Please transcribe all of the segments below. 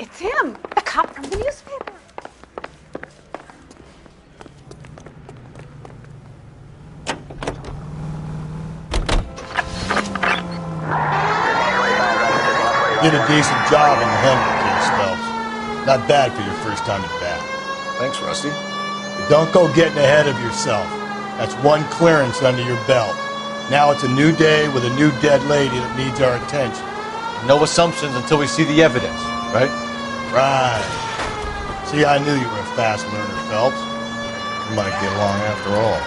It's him, the cop from the newspaper. Did a decent job in the Henry case, Phelps. Not bad for your first time at bat. Thanks, Rusty. But don't go getting ahead of yourself. That's one clearance under your belt. Now it's a new day with a new dead lady that needs our attention. No assumptions until we see the evidence, right? Right. See, I knew you were a fast learner, Phelps. We might get along after all.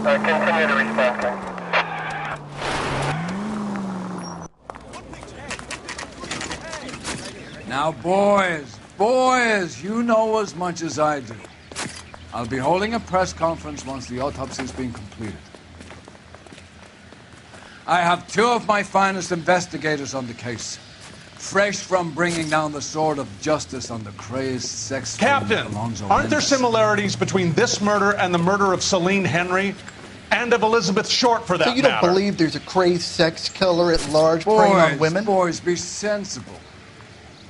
Continue to respond. Now, boys, you know as much as I do. I'll be holding a press conference once the autopsy's been completed. I have two of my finest investigators on the case, fresh from bringing down the sword of justice on the crazed sex Captain, aren't there similarities between this murder and the murder of Celine Henry? And of Elizabeth Short, for that matter. So you don't believe there's a crazed sex killer at large preying on women? Boys, be sensible.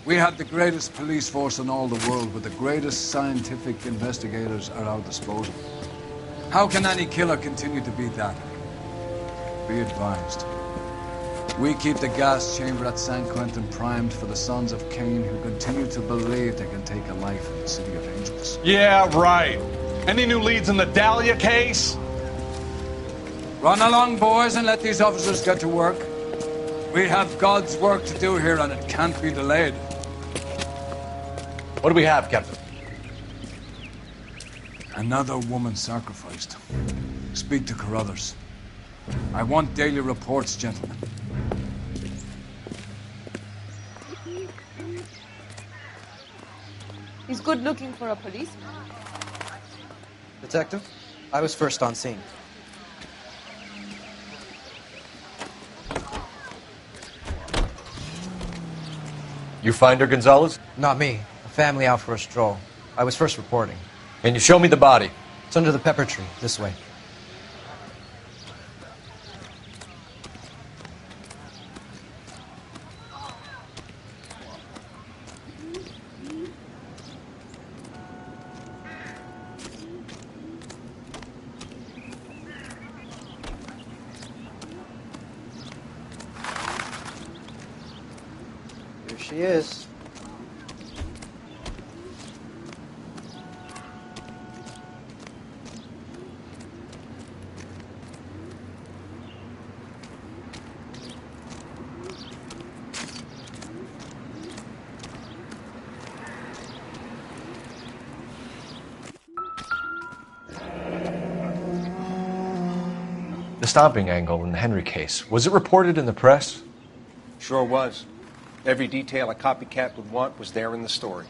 We have the greatest police force in all the world with the greatest scientific investigators at our disposal. How can any killer continue to be that? Be advised. We keep the gas chamber at San Quentin primed for the sons of Cain who continue to believe they can take a life in the City of Angels. Yeah, right. Any new leads in the Dahlia case? Run along, boys, and let these officers get to work. We have God's work to do here, and it can't be delayed. What do we have, Captain? Another woman sacrificed. Speak to Carruthers. I want daily reports, gentlemen. He's good looking for a policeman. Detective, I was first on scene. You find her, Gonzalez? Not me. A family out for a stroll. I was first reporting. Can you show me the body? It's under the pepper tree, this way. Here she is. The stomping angle in the Henry case. Was it reported in the press? Sure was. Every detail a copycat would want was there in the story.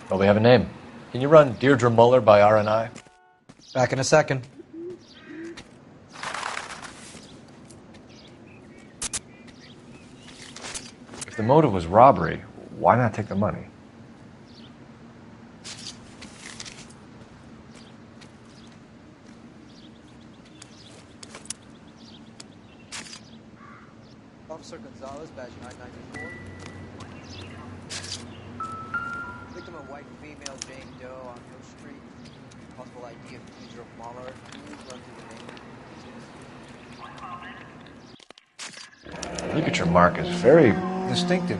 Well, we have a name. Can you run Deirdre Muller by RNI? Back in a second. If the motive was robbery, why not take the money? Officer Gonzalez, badge 994. Victim of white female Jane Doe on Hill Street. Possible ID of Deirdre Muller. Please run through the name. Look at your markers. Very distinctive.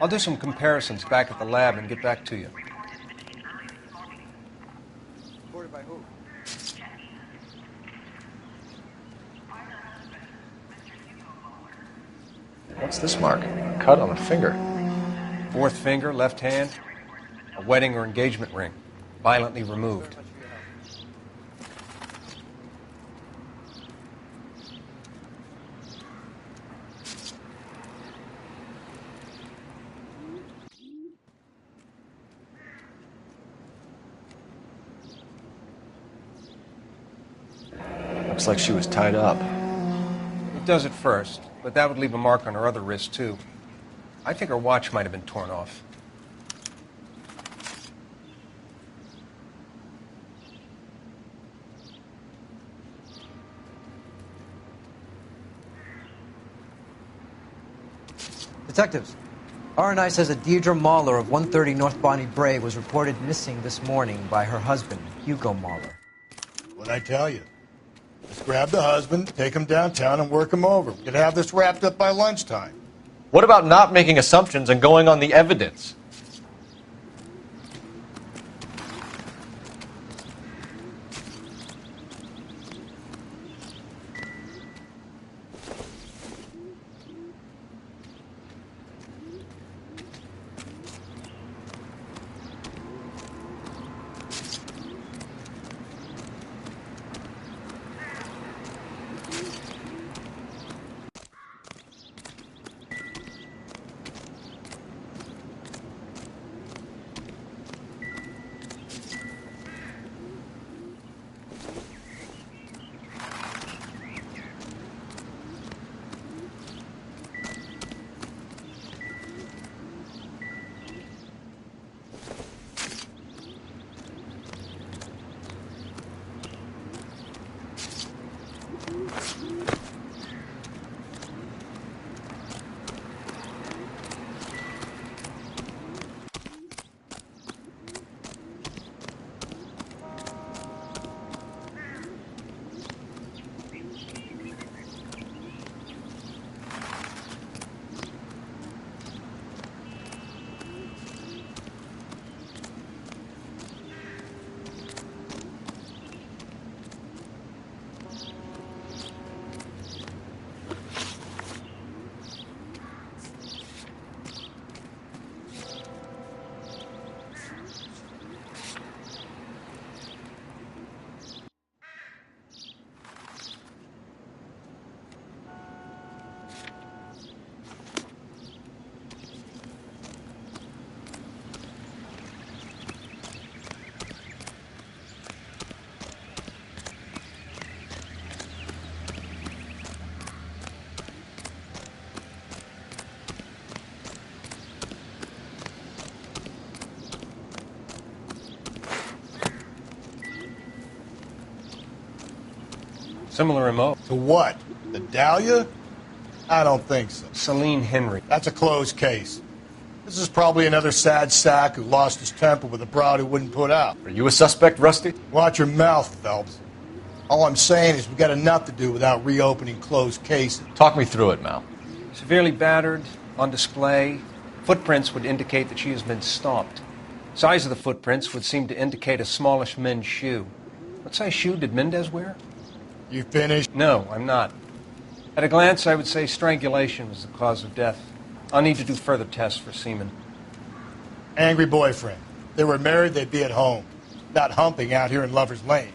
I'll do some comparisons back at the lab and get back to you. by who? What's this mark? Cut on a finger. Fourth finger, left hand. A wedding or engagement ring. Violently removed. Very much for your help. Looks like she was tied up. It does at first, but that would leave a mark on her other wrist, too. I think her watch might have been torn off. Detectives, R&I says that Deirdre Mahler of 130 North Bonnie Bray was reported missing this morning by her husband, Hugo Mahler. What'd I tell you? Let's grab the husband, take him downtown, and work him over. We could have this wrapped up by lunchtime. What about not making assumptions and going on the evidence? Similar MO. To what? The Dahlia? I don't think so. Celine Henry. That's a closed case. This is probably another sad sack who lost his temper with a broad who wouldn't put out. Are you a suspect, Rusty? Watch your mouth, Phelps. All I'm saying is we got enough to do without reopening closed cases. Talk me through it, Mal. Severely battered, on display. Footprints would indicate that she has been stomped. Size of the footprints would seem to indicate a smallish men's shoe. What size shoe did Mendez wear? You finished? No, I'm not. At a glance, I would say strangulation was the cause of death. I'll need to do further tests for semen. Angry boyfriend. If they were married, they'd be at home. Not humping out here in Lover's Lane.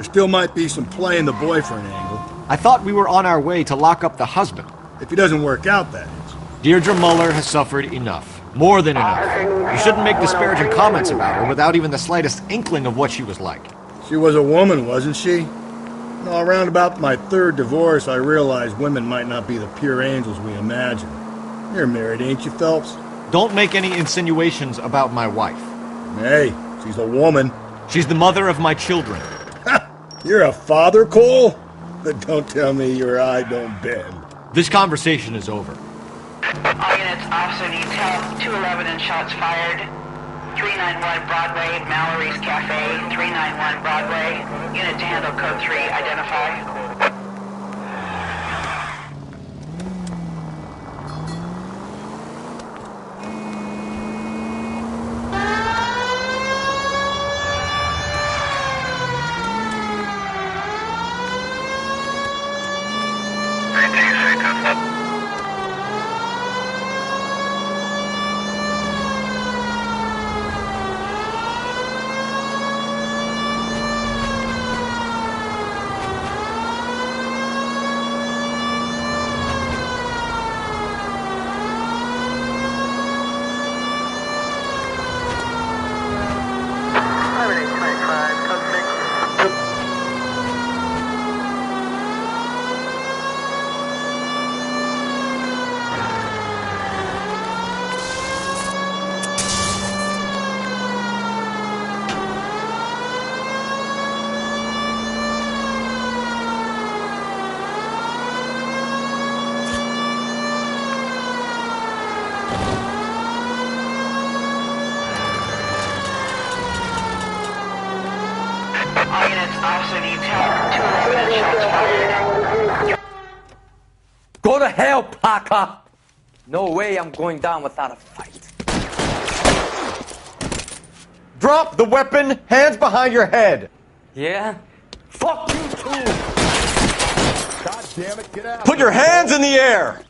still might be some play in the boyfriend angle. I thought we were on our way to lock up the husband. If he doesn't work out, that is. Deirdre Muller has suffered enough. More than enough. You shouldn't make disparaging comments about her without even the slightest inkling of what she was like. She was a woman, wasn't she? No, around about my third divorce, I realized women might not be the pure angels we imagine. You're married, ain't you, Phelps? Don't make any insinuations about my wife. Hey, she's a woman. She's the mother of my children. You're a father, Cole? But don't tell me your eye don't bend. This conversation is over. All units, officer needs help. 211 and shots fired. 391 Broadway, Mallory's Cafe. 391 Broadway. Unit to handle code 3, identify. All units, officer needs help. 211 and shots fired. Go to hell, Parker! No way I'm going down without a fight. Drop the weapon, hands behind your head. Yeah? Fuck you too! God damn it, get out. Put your hands in the air.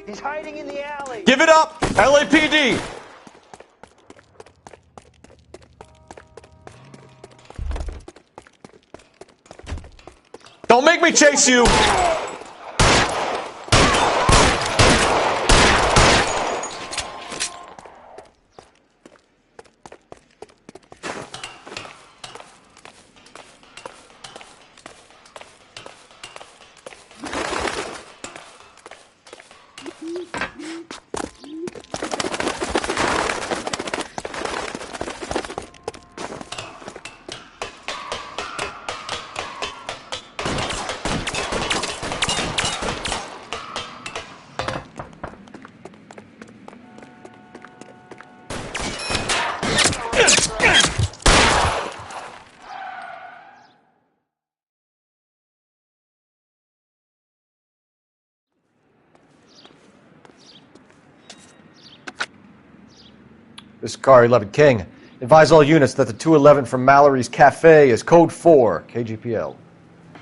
He's hiding in the alley! Give it up, LAPD. Don't make me chase you! This is Car 11 King. Advise all units that the 211 from Mallory's Cafe is code 4, KGPL.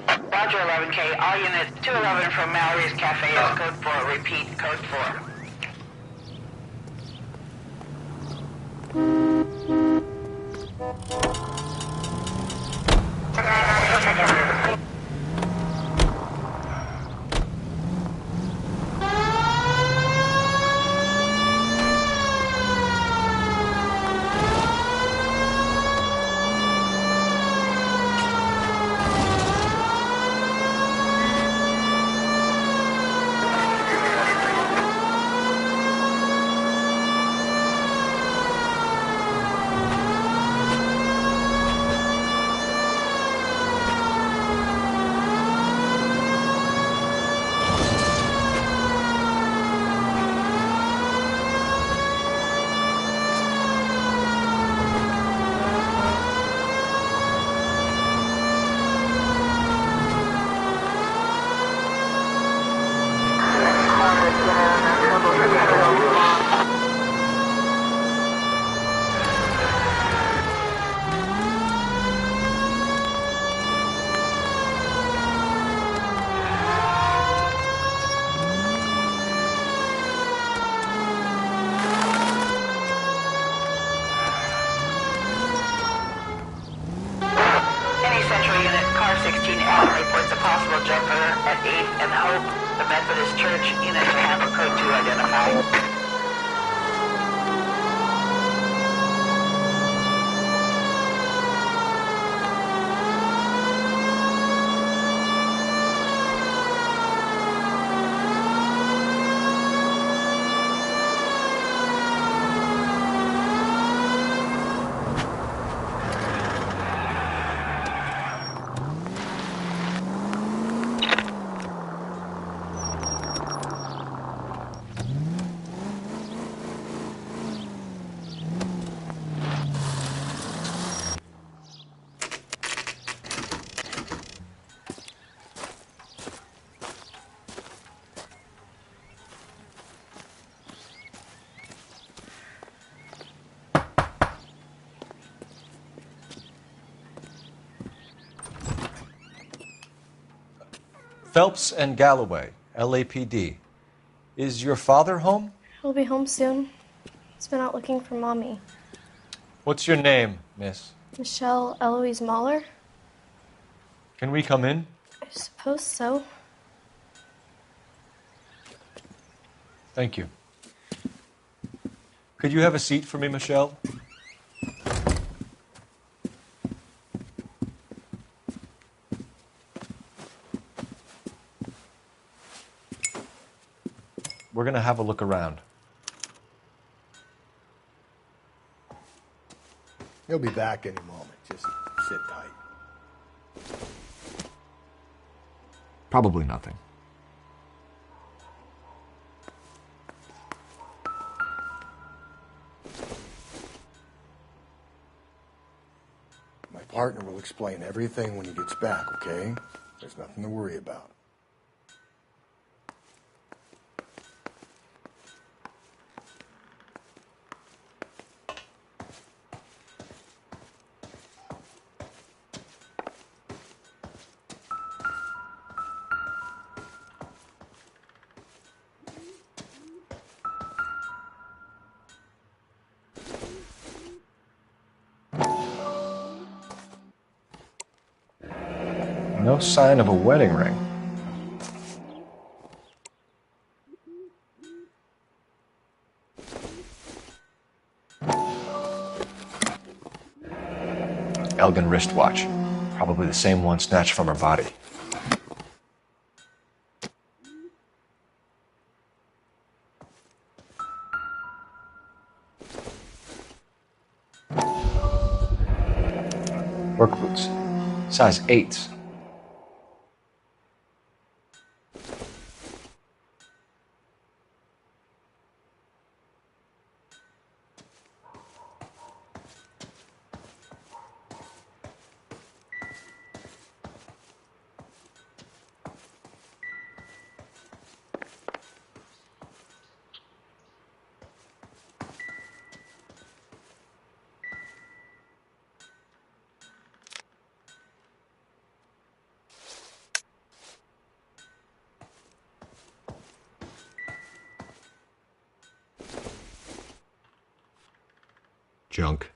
Roger, 11K. All units, 211 from Mallory's Cafe is code 4. Repeat, code 4. 16L reports a possible jumper at 8th and Hope, the Methodist Church. Unit to handle code 2 identify. Phelps and Galloway, LAPD. Is your father home? He'll be home soon. He's been out looking for Mommy. What's your name, miss? Michelle Eloise Mahler? Can we come in? I suppose so. Thank you. Could you have a seat for me, Michelle? We're going to have a look around. He'll be back any moment. Just sit tight. Probably nothing. My partner will explain everything when he gets back, okay? There's nothing to worry about. No sign of a wedding ring. Elgin wristwatch. Probably the same one snatched from her body. Work boots. Size 8s. Junk.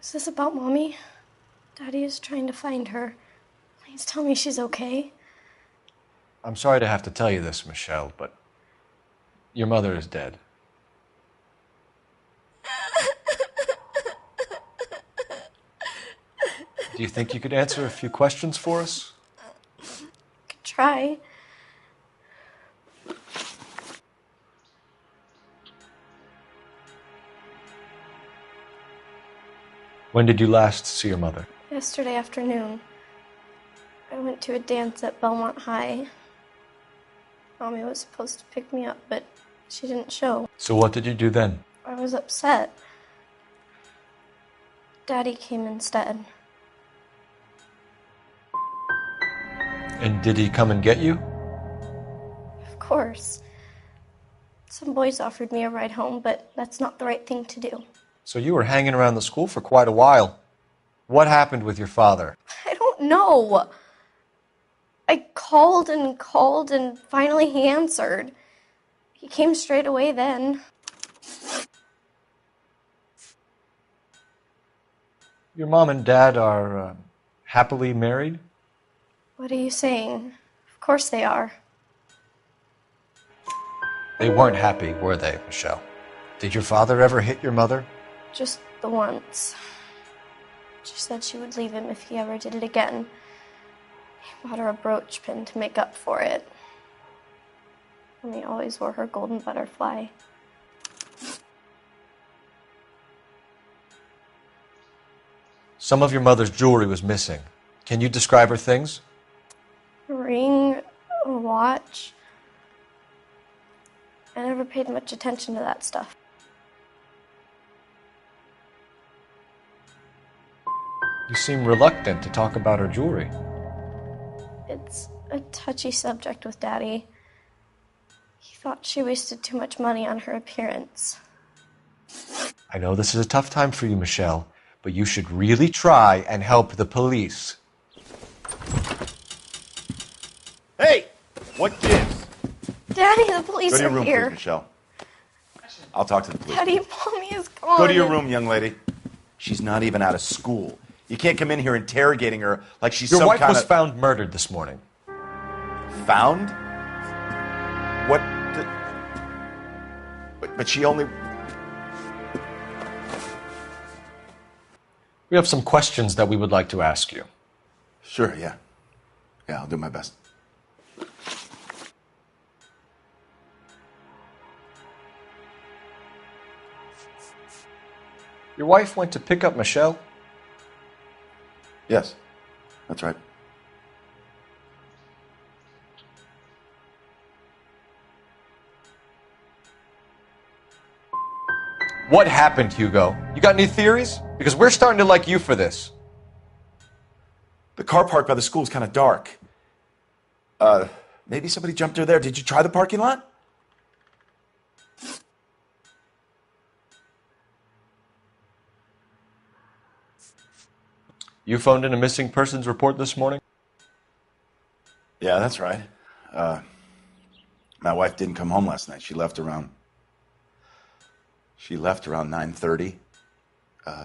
Is this about Mommy? Daddy is trying to find her. Please tell me she's okay. I'm sorry to have to tell you this, Michelle, but your mother is dead. Do you think you could answer a few questions for us? Could try. When did you last see your mother? Yesterday afternoon. I went to a dance at Belmont High. Mommy was supposed to pick me up, but she didn't show. So what did you do then? I was upset. Daddy came instead. And did he come and get you? Of course. Some boys offered me a ride home, but that's not the right thing to do. So you were hanging around the school for quite a while. What happened with your father? I don't know. I called and finally he answered. He came straight away then. Your mom and dad are happily married? What are you saying? Of course they are. They weren't happy, were they, Michelle? Did your father ever hit your mother? Just the once. She said she would leave him if he ever did it again. He bought her a brooch pin to make up for it. And he always wore her golden butterfly. Some of your mother's jewelry was missing. Can you describe her things? A ring, a watch. I never paid much attention to that stuff. You seem reluctant to talk about her jewelry. It's a touchy subject with Daddy. He thought she wasted too much money on her appearance. I know this is a tough time for you, Michelle, but you should really try and help the police. Hey! What gives? Daddy, the police Go to your are room, here. please, Michelle. I'll talk to the police. Daddy, Mommy is gone. Go to your room, young lady. She's not even out of school. You can't come in here interrogating her like she's Your some wife kind was of... found murdered this morning. Found? What the... But she only... We have some questions that we would like to ask you. Sure, yeah. Yeah, I'll do my best. Your wife went to pick up Michelle? Yes, that's right. What happened, Hugo? You got any theories? Because we're starting to like you for this. The car park by the school is kind of dark. Maybe somebody jumped her there. Did you try the parking lot? You phoned in a missing persons report this morning? Yeah, that's right. My wife didn't come home last night. She left around 9:30.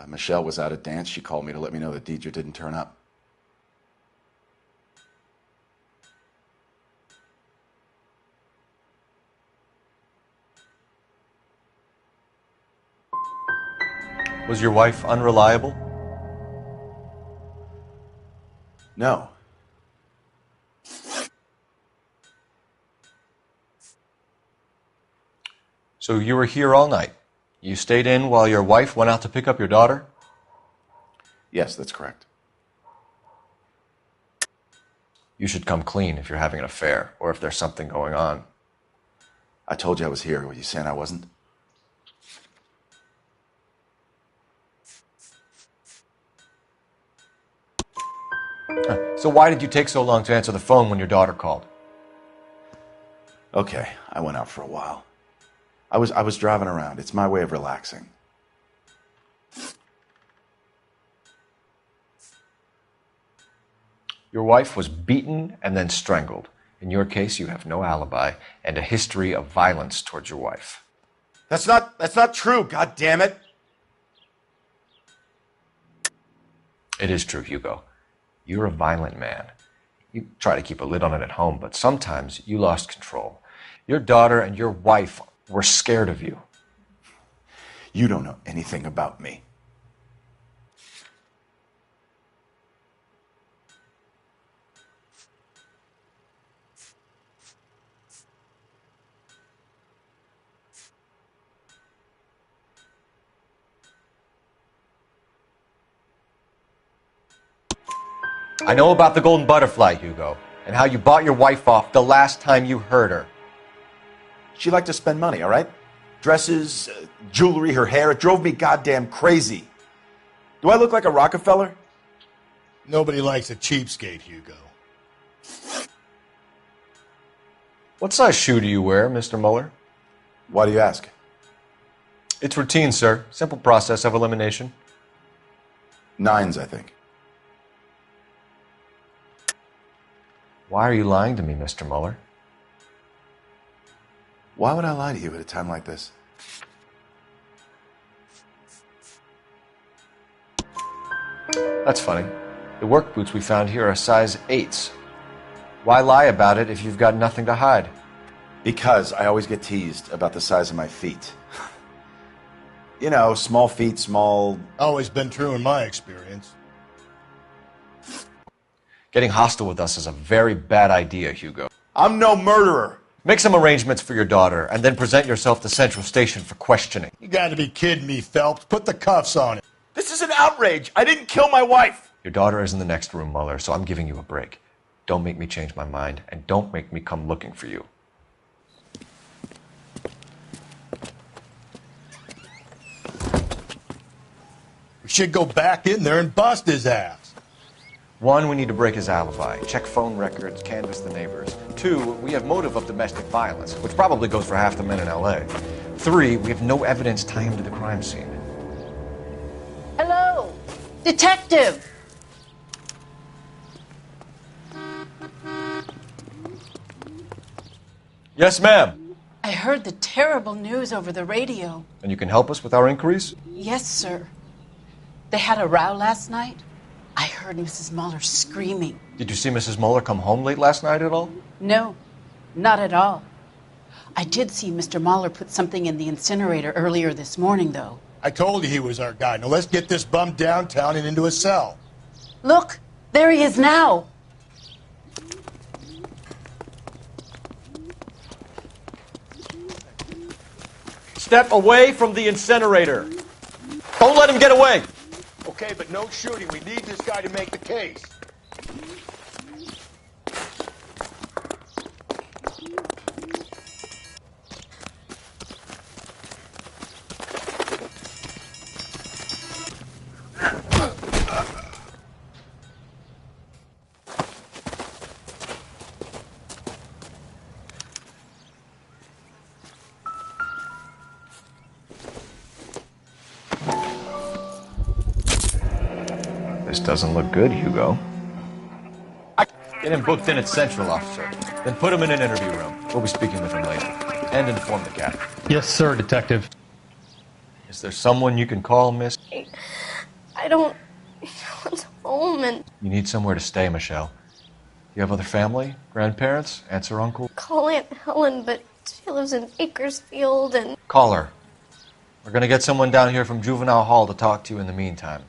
Michelle was out at dance. She called me to let me know that Deidre didn't turn up. Was your wife unreliable? No. So you were here all night. You stayed in while your wife went out to pick up your daughter? Yes, that's correct. You should come clean if you're having an affair or if there's something going on. I told you I was here. Were you saying I wasn't? So why did you take so long to answer the phone when your daughter called? Okay, I went out for a while. I was driving around. It's my way of relaxing. Your wife was beaten and then strangled. In your case, you have no alibi and a history of violence towards your wife. That's not true, God damn it. It is true, Hugo. You're a violent man. You try to keep a lid on it at home, but sometimes you lost control. Your daughter and your wife were scared of you. You don't know anything about me. I know about the golden butterfly, Hugo, and how you bought your wife off the last time you heard her. She liked to spend money, all right? Dresses, jewelry, her hair. It drove me goddamn crazy. Do I look like a Rockefeller? Nobody likes a cheapskate, Hugo. What size shoe do you wear, Mr. Mueller? Why do you ask? It's routine, sir. Simple process of elimination. 9s, I think. Why are you lying to me, Mr. Mueller? Why would I lie to you at a time like this? That's funny. The work boots we found here are size 8s. Why lie about it if you've got nothing to hide? Because I always get teased about the size of my feet. You know, small feet, small... Always been true in my experience. Getting hostile with us is a very bad idea, Hugo. I'm no murderer. Make some arrangements for your daughter, and then present yourself to Central Station for questioning. You gotta be kidding me, Phelps. Put the cuffs on it. This is an outrage. I didn't kill my wife. Your daughter is in the next room, Mueller, so I'm giving you a break. Don't make me change my mind, and don't make me come looking for you. We should go back in there and bust his ass. 1, we need to break his alibi, check phone records, canvass the neighbors. 2, we have motive of domestic violence, which probably goes for half the men in L.A. 3, we have no evidence tying him to the crime scene. Hello, detective. Yes, ma'am. I heard the terrible news over the radio. And you can help us with our inquiries? Yes, sir. They had a row last night. I heard Mrs. Mueller screaming. Did you see Mrs. Mueller come home late last night at all? No, not at all. I did see Mr. Mueller put something in the incinerator earlier this morning, though. I told you he was our guy. Now let's get this bum downtown and into a cell. Look, there he is now. Step away from the incinerator. Don't let him get away. Okay, but no shooting. We need this guy to make the case. This doesn't look good, Hugo. Get him booked in at Central, officer. Then put him in an interview room. We'll be speaking with him later. And inform the captain. Yes, sir, detective. Is there someone you can call, miss? I don't want home and You need somewhere to stay, Michelle. You have other family? Grandparents? Aunts or uncle? call Aunt Helen, but she lives in Bakersfield and... Call her. We're gonna get someone down here from Juvenile Hall to talk to you in the meantime.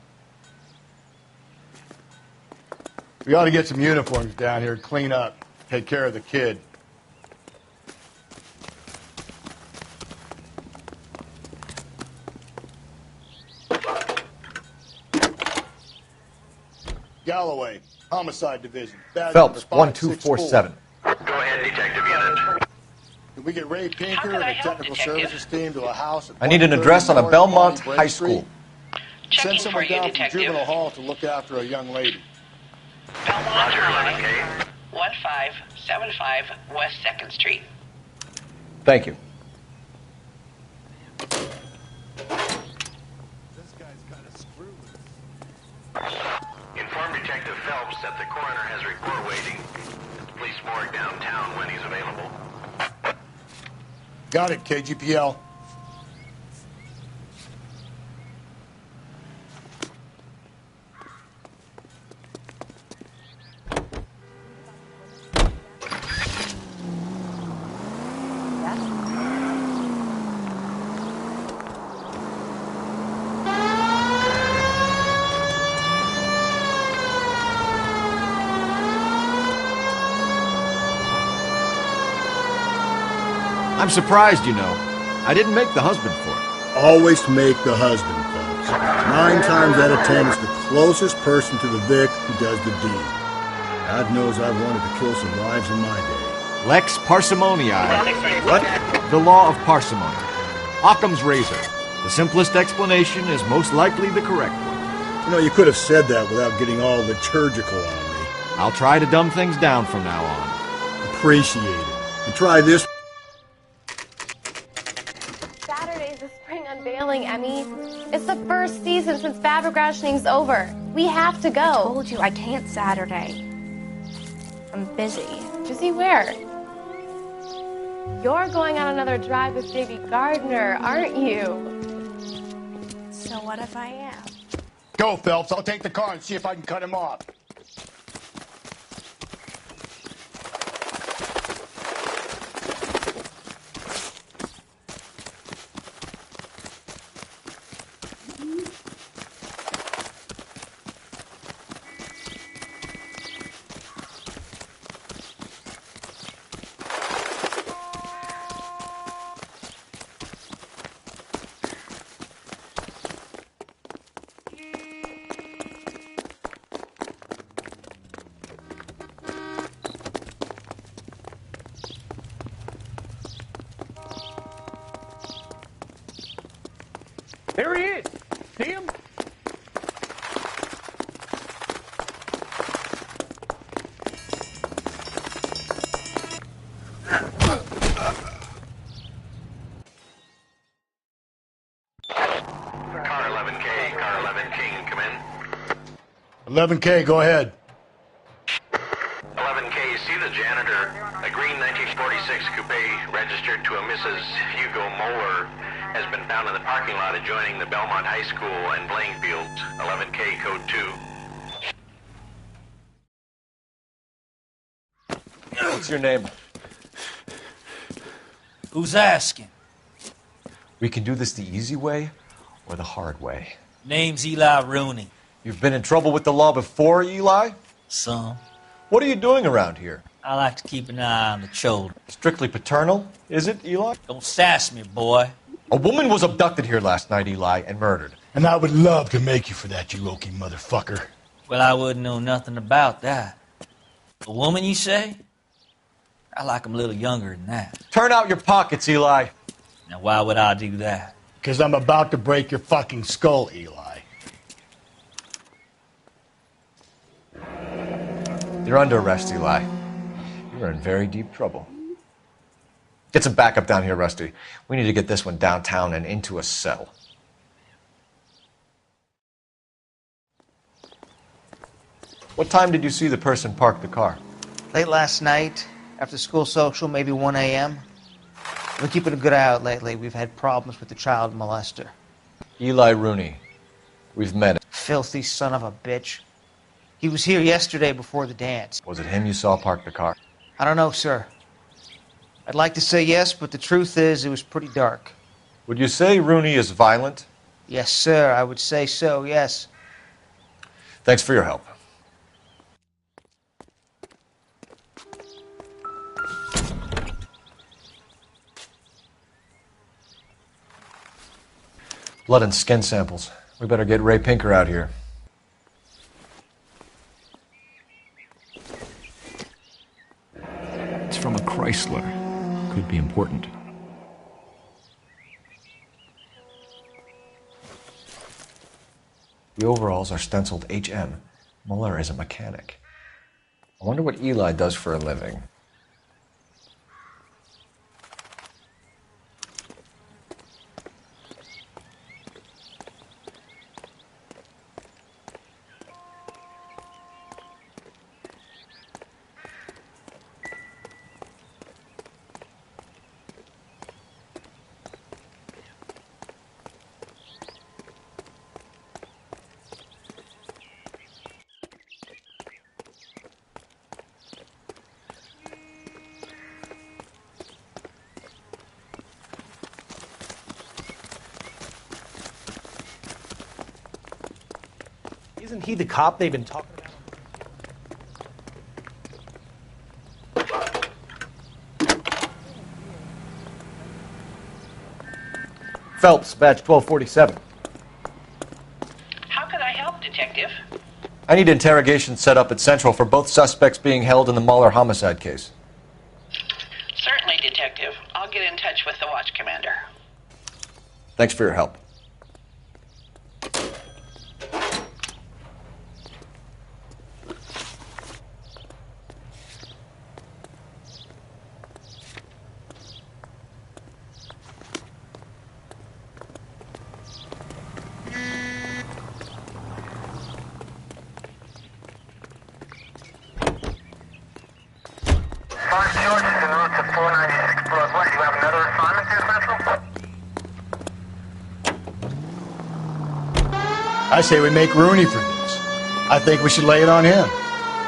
We ought to get some uniforms down here, clean up, take care of the kid. Galloway, Homicide Division. badge Phelps, number 1247. Go ahead, detective unit. Can we get Ray Pinker and a technical services team to a house at I need an 130 address on a North Belmont Bonnie High Bray Street? School. Send someone down from Juvenile Hall to look after a young lady. Belmont Drive, 1575 West 2nd Street. Thank you. Inform Detective Phelps that the coroner has a report waiting at the police morgue downtown when he's available. Got it, KGPL. I'm surprised, you know. I didn't make the husband for it. Always make the husband, folks. 9 times out of 10, it's the closest person to the Vic who does the deed. God knows I've wanted to kill some wives in my day. Lex parsimoniae. What? The law of parsimony. Occam's razor. The simplest explanation is most likely the correct one. You know, you could have said that without getting all liturgical on me. I'll try to dumb things down from now on. Appreciate it. And try this. Saturday's the spring unveiling, Emmy. It's the first season since fabric rationing's over. We have to go. I told you I can't Saturday. I'm busy. Busy where? You're going on another drive with Davy Gardner, aren't you? So what if I am? Go, Phelps. I'll take the car and see if I can cut him off. There he is. See him? Car 11K, car 11K, come in. 11K, go ahead. 11K, see the janitor. A green 1946 coupe registered to a Mrs. Hugo Moeller has been found in the parking lot adjoining the Belmont High School and playing fields. 11K, code 2. What's your name? Who's asking? We can do this the easy way or the hard way. Name's Eli Rooney. You've been in trouble with the law before, Eli? Some. What are you doing around here? I like to keep an eye on the children. Strictly paternal, is it, Eli? Don't sass me, boy. A woman was abducted here last night, Eli, and murdered. And I would love to make you for that, you Okie motherfucker. Well, I wouldn't know nothing about that. A woman, you say? I like 'em a little younger than that. Turn out your pockets, Eli. Now, why would I do that? Because I'm about to break your fucking skull, Eli. You're under arrest, Eli. You're in very deep trouble. Get some backup down here, Rusty. We need to get this one downtown and into a cell. What time did you see the person park the car? Late last night, after school social, maybe 1 a.m. We've been keeping a good eye out lately. We've had problems with the child molester. Eli Rooney. We've met him. Filthy son of a bitch. He was here yesterday before the dance. Was it him you saw park the car? I don't know, sir. I'd like to say yes, but the truth is it was pretty dark. Would you say Rooney is violent? Yes, sir. I would say so, yes. Thanks for your help. Blood and skin samples. We better get Ray Pinker out here. It's from a Chrysler. Could be important. The overalls are stenciled HM. Muller is a mechanic. I wonder what Eli does for a living. Isn't he the cop they've been talking about? Phelps, badge 1247. How can I help, Detective? I need interrogation set up at Central for both suspects being held in the Muller homicide case. Certainly, Detective. I'll get in touch with the watch commander. Thanks for your help. I say we make Rooney for this. I think we should lay it on him.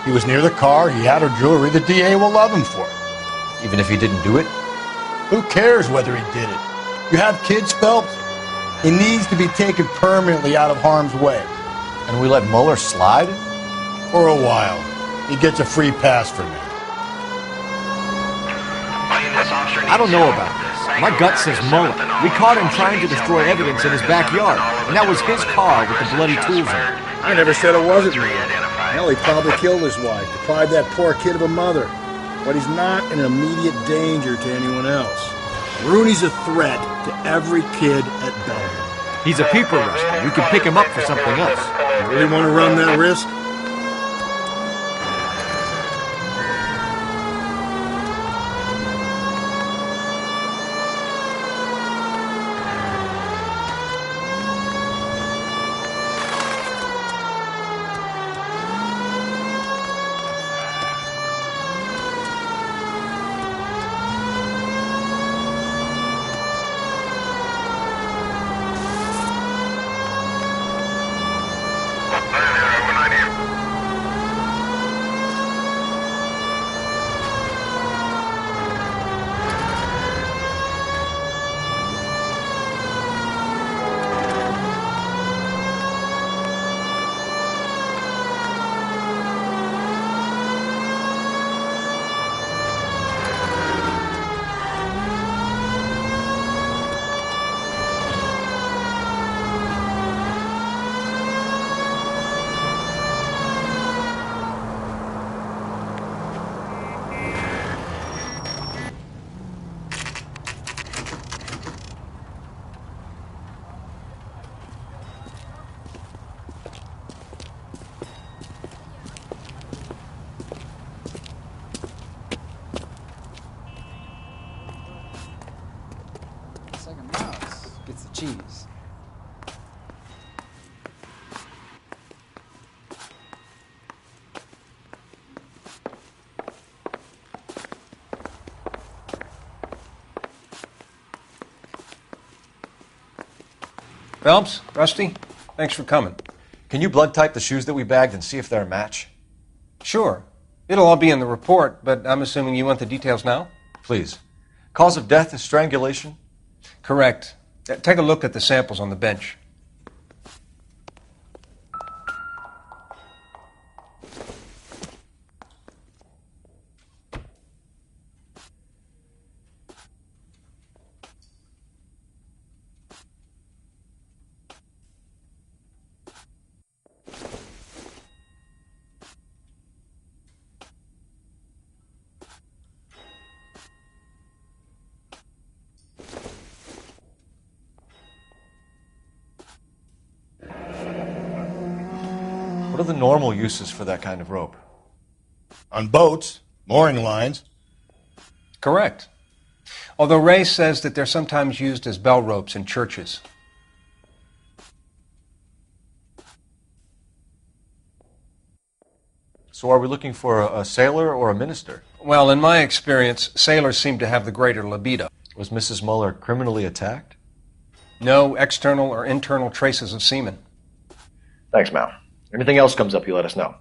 He was near the car, he had her jewelry, the DA will love him for it. Even if he didn't do it? Who cares whether he did it? You have kids, Phelps? He needs to be taken permanently out of harm's way. And we let Mueller slide? For a while. He gets a free pass for me. I don't know about this. My gut says Mueller. We caught him trying to destroy evidence in his backyard, and that was his car with the bloody tools in it. I never said it wasn't me. Hell, he probably killed his wife, deprived that poor kid of a mother. But he's not an immediate danger to anyone else. Rooney's a threat to every kid at Belmont. He's a peeper rustler. We can pick him up for something else. You really want to run that risk? Cheese. Phelps, Rusty, thanks for coming. Can you blood type the shoes that we bagged and see if they're a match? Sure. It'll all be in the report, but I'm assuming you want the details now? Please. Cause of death is strangulation? Correct. Take a look at the samples on the bench. What are the normal uses for that kind of rope? On boats, mooring lines. Correct. Although Ray says that they're sometimes used as bell ropes in churches. So are we looking for a sailor or a minister? Well, in my experience, sailors seem to have the greater libido. Was Mrs. Mueller criminally attacked? No external or internal traces of semen. Thanks, Mal. Anything else comes up, you let us know.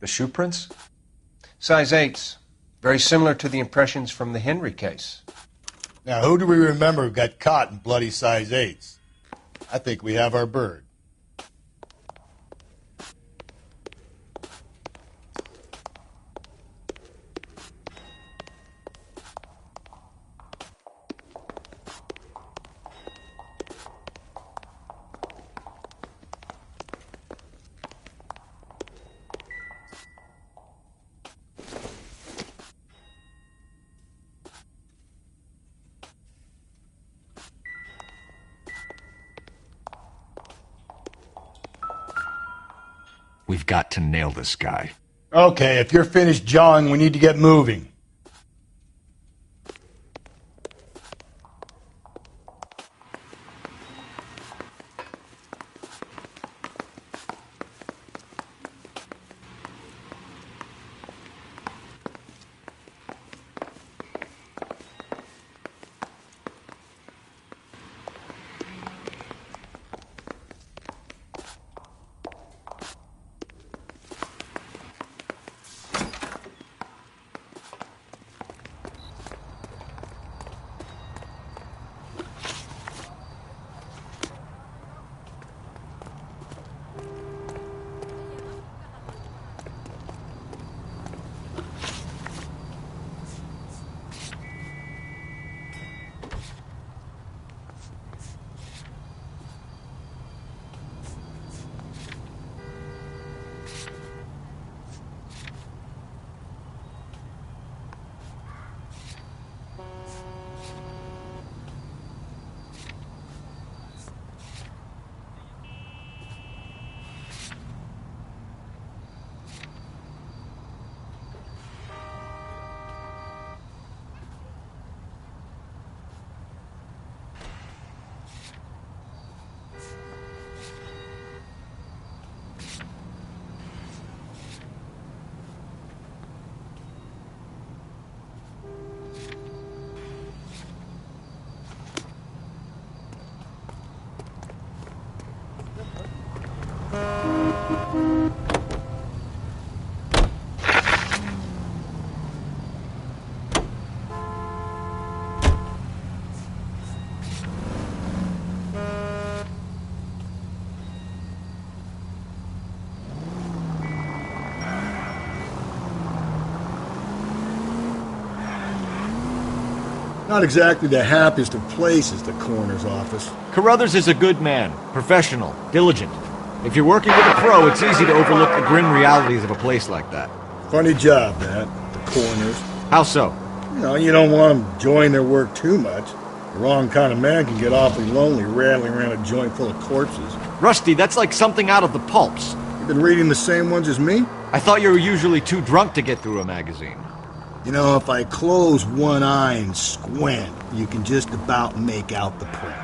The shoe prints? Size 8s. Very similar to the impressions from the Henry case. Now, who do we remember got caught in bloody size 8s? I think we have our bird. We've got to nail this guy. Okay, if you're finished jawing, we need to get moving. Not exactly the happiest of places, the coroner's office. Carruthers is a good man, professional, diligent. If you're working with a pro, it's easy to overlook the grim realities of a place like that. Funny job, that, the coroner's. How so? You don't want them enjoying their work too much. The wrong kind of man can get awfully lonely rattling around a joint full of corpses. Rusty, that's like something out of the pulps. You've been reading the same ones as me? I thought you were usually too drunk to get through a magazine. If I close one eye and squint, you can just about make out the print.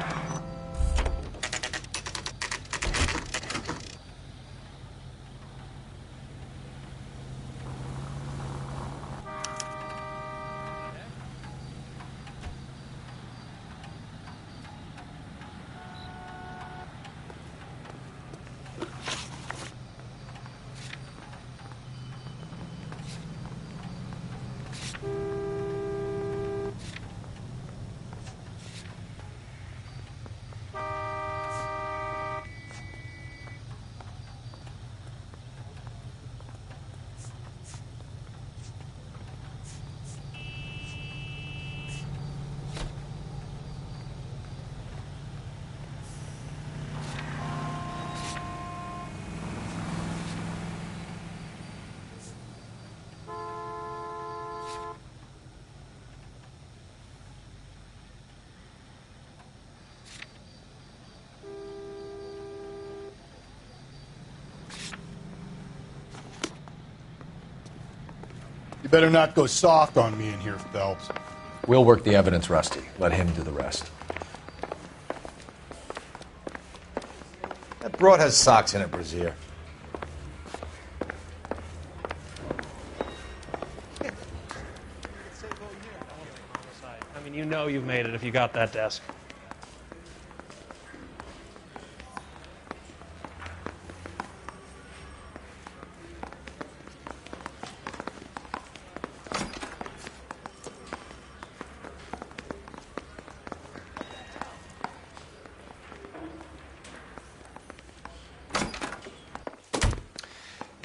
You better not go soft on me in here, Phelps. We'll work the evidence, Rusty. Let him do the rest. That broad has socks in it, Brazier. I mean, you know you've made it if you got that desk.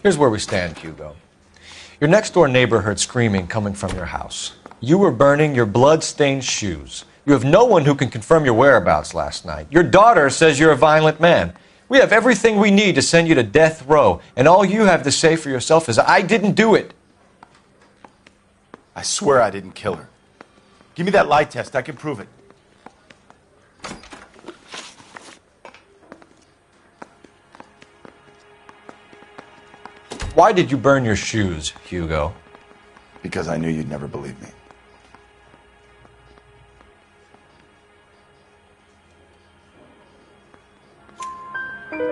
Here's where we stand, Hugo. Your next-door neighbor heard screaming coming from your house. You were burning your blood-stained shoes. You have no one who can confirm your whereabouts last night. Your daughter says you're a violent man. We have everything we need to send you to death row, and all you have to say for yourself is, I didn't do it. I swear I didn't kill her. Give me that lie test. I can prove it. Why did you burn your shoes, Hugo? Because I knew you'd never believe me.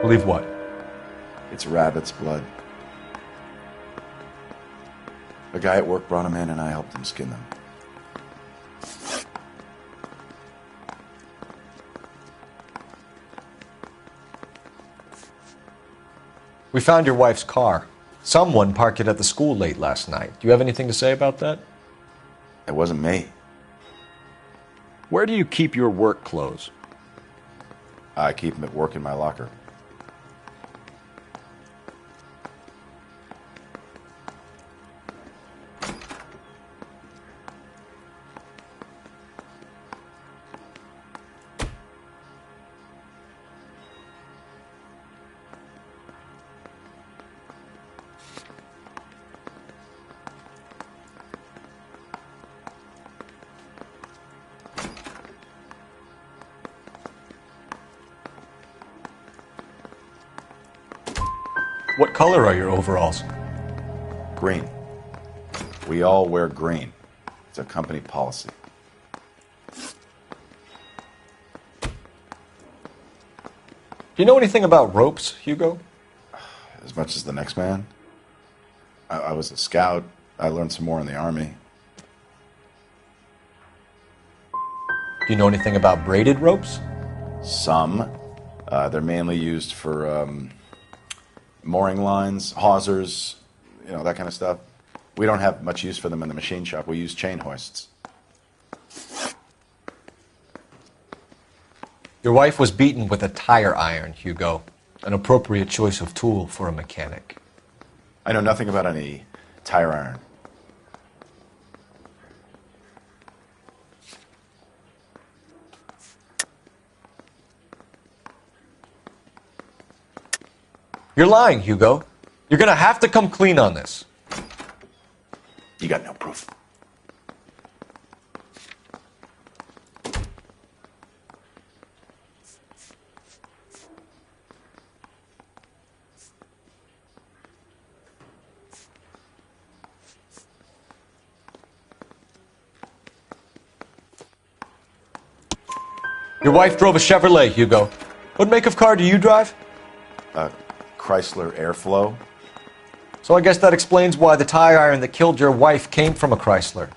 Believe what? It's rabbit's blood. A guy at work brought him in and I helped him skin them. We found your wife's car. Someone parked it at the school late last night. Do you have anything to say about that? It wasn't me. Where do you keep your work clothes? I keep them at work in my locker. What color are your overalls? Green. We all wear green. It's a company policy. Do you know anything about ropes, Hugo? As much as the next man. I was a scout. I learned some more in the Army. Do you know anything about braided ropes? Some. They're mainly used for mooring lines, hawsers, that kind of stuff. We don't have much use for them in the machine shop. We use chain hoists. Your wife was beaten with a tire iron, Hugo. An appropriate choice of tool for a mechanic. I know nothing about any tire iron. You're lying, Hugo. You're gonna have to come clean on this. You got no proof. Your wife drove a Chevrolet, Hugo. What make of car do you drive? Chrysler Airflow. So I guess that explains why the tire iron that killed your wife came from a Chrysler.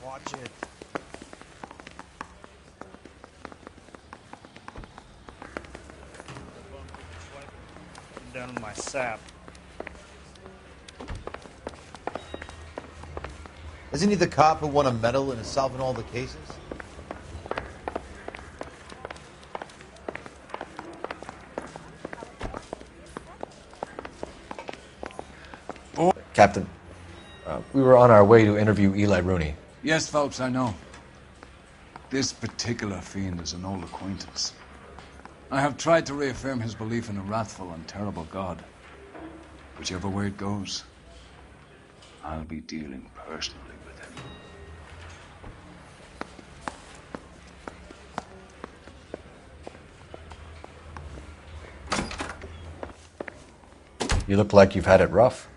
Watch it. Down in my sap. Isn't he the cop who won a medal and is solving all the cases? Captain, we were on our way to interview Eli Rooney. Yes, Phelps, I know. This particular fiend is an old acquaintance. I have tried to reaffirm his belief in a wrathful and terrible God. Whichever way it goes, I'll be dealing personally with him. You look like you've had it rough.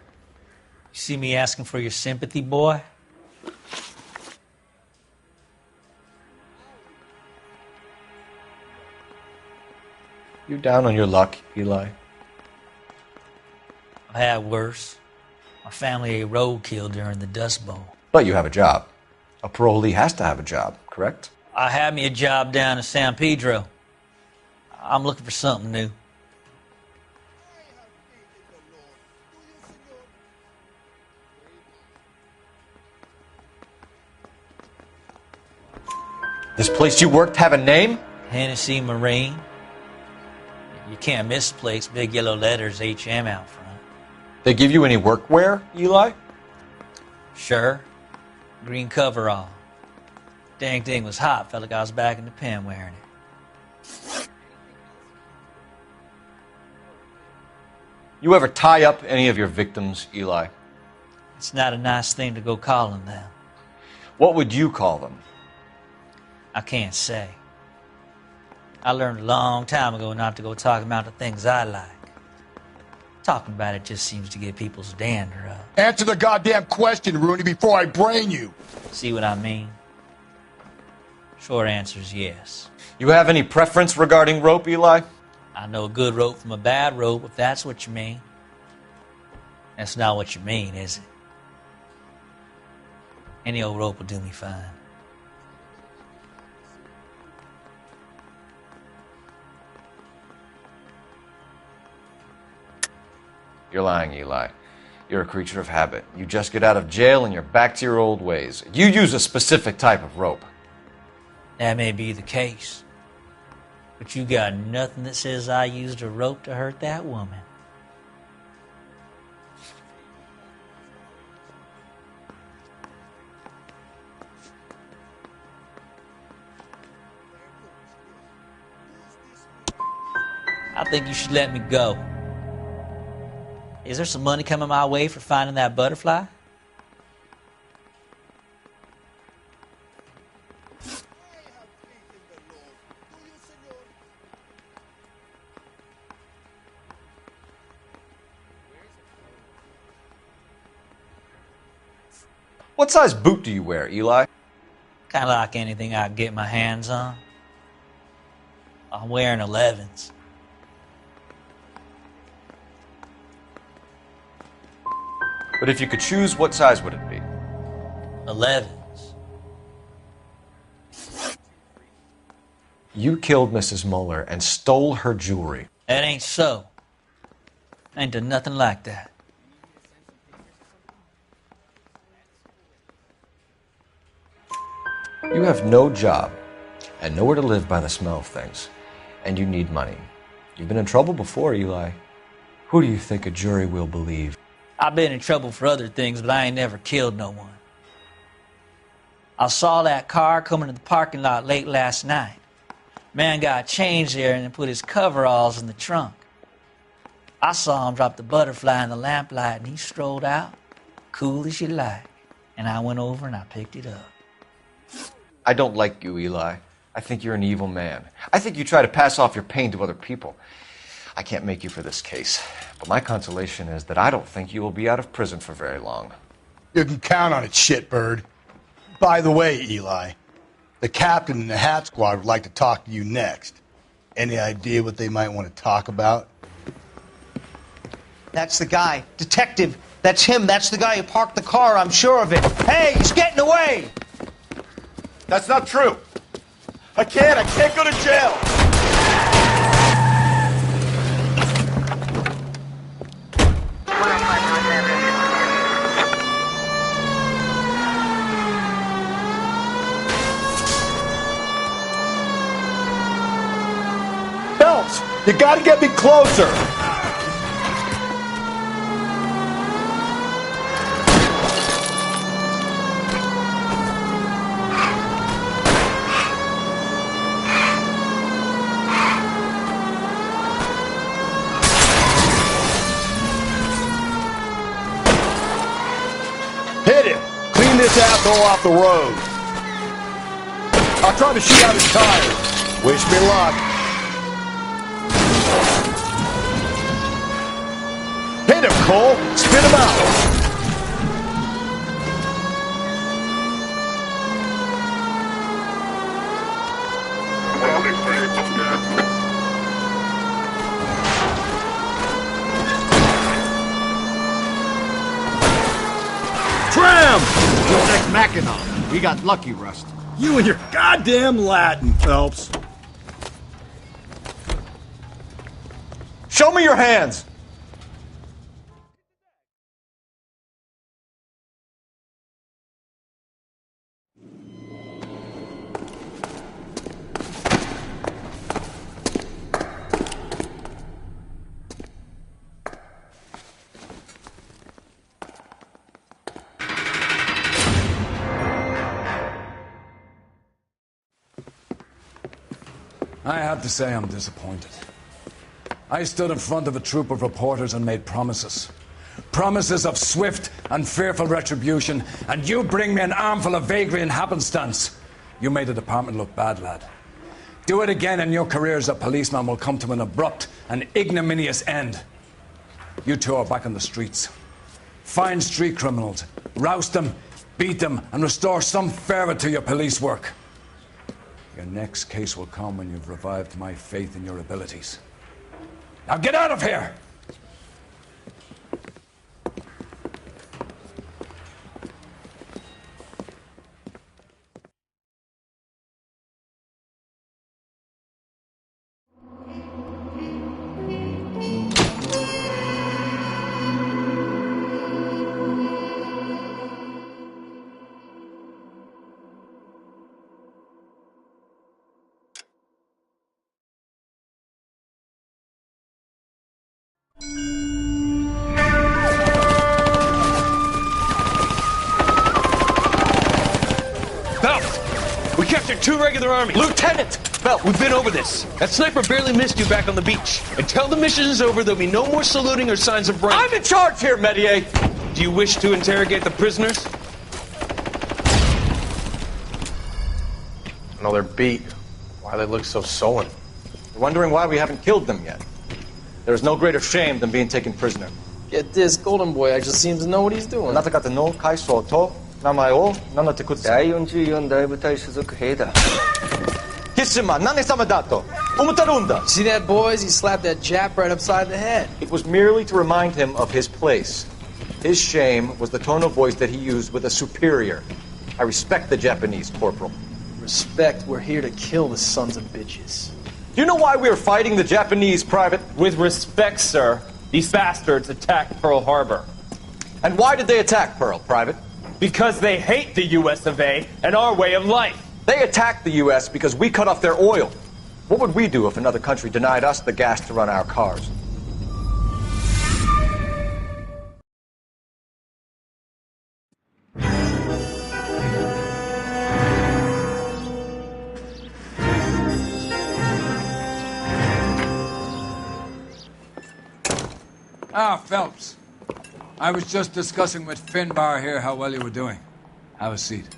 You see me asking for your sympathy, boy? You down on your luck, Eli? I've had worse. My family ate roadkill during the Dust Bowl. But you have a job. A parolee has to have a job, correct? I had me a job down in San Pedro. I'm looking for something new. This place you worked have a name? Hennessy Marine. You can't miss the place. Big yellow letters, HM out front. They give you any workwear, Eli? Sure. Green coverall. Dang thing was hot. Felt like I was back in the pen wearing it. You ever tie up any of your victims, Eli? It's not a nice thing to go calling them. What would you call them? I can't say. I learned a long time ago not to go talking about the things I like. Talking about it just seems to get people's dander up. Answer the goddamn question, Rooney, before I brain you. See what I mean? Short answer is yes. You have any preference regarding rope, Eli? I know a good rope from a bad rope, if that's what you mean. That's not what you mean, is it? Any old rope will do me fine. You're lying, Eli. You're a creature of habit. You just get out of jail and you're back to your old ways. You use a specific type of rope. That may be the case. But you got nothing that says I used a rope to hurt that woman. I think you should let me go. Is there some money coming my way for finding that butterfly? What size boot do you wear, Eli? Kind of like anything I can get my hands on. I'm wearing 11s. But if you could choose, what size would it be? 11s. You killed Mrs. Muller and stole her jewelry. That ain't so. I ain't done nothing like that. You have no job and nowhere to live by the smell of things, and you need money. You've been in trouble before, Eli. Who do you think a jury will believe? I've been in trouble for other things, but I ain't never killed no one. I saw that car coming to the parking lot late last night. Man got changed there and then put his coveralls in the trunk. I saw him drop the butterfly in the lamplight and he strolled out, cool as you like. And I went over and I picked it up. I don't like you, Eli. I think you're an evil man. I think you try to pass off your pain to other people. I can't make you for this case, but my consolation is that I don't think you will be out of prison for very long. You can count on it, shitbird. By the way, Eli, the captain and the Hat Squad would like to talk to you next. Any idea what they might want to talk about? That's the guy. Detective. That's him. That's the guy who parked the car. I'm sure of it. Hey, he's getting away! That's not true. I can't go to jail. Phelps, you gotta get me closer. Hit him! Clean this asshole off the road. I'll try to shoot out his tires. Wish me luck. Hit him, Cole! Spit him out! Tram! You're next Mackinac. We got lucky, Rust. You and your goddamn Latin, Phelps. Show me your hands! I have to say I'm disappointed. I stood in front of a troop of reporters and made promises. Promises of swift and fearful retribution, and you bring me an armful of vagary and happenstance. You made the department look bad, lad. Do it again and your career as a policeman will come to an abrupt and ignominious end. You two are back on the streets. Find street criminals, roust them, beat them, and restore some fervor to your police work. Your next case will come when you've revived my faith in your abilities. Now get out of here! We captured 2 regular armies. Lieutenant! Well, we've been over this. That sniper barely missed you back on the beach. Until the mission is over, there'll be no more saluting or signs of rank. I'm in charge here, Medier! Do you wish to interrogate the prisoners? No, they're beat. Why they look so sullen? You're wondering why we haven't killed them yet. There's no greater shame than being taken prisoner. Get this, Golden Boy actually seems to know what he's doing. See that, boys? He slapped that Jap right upside the head. It was merely to remind him of his place. His shame was the tone of voice that he used with a superior. I respect the Japanese, Corporal. Respect, we're here to kill the sons of bitches. Do you know why we are fighting the Japanese, Private? With respect, sir, these bastards attacked Pearl Harbor. And why did they attack Pearl, Private? Because they hate the US of A and our way of life. They attacked the U.S. because we cut off their oil. What would we do if another country denied us the gas to run our cars? Ah, Phelps. I was just discussing with Finbar here how well you were doing. Have a seat.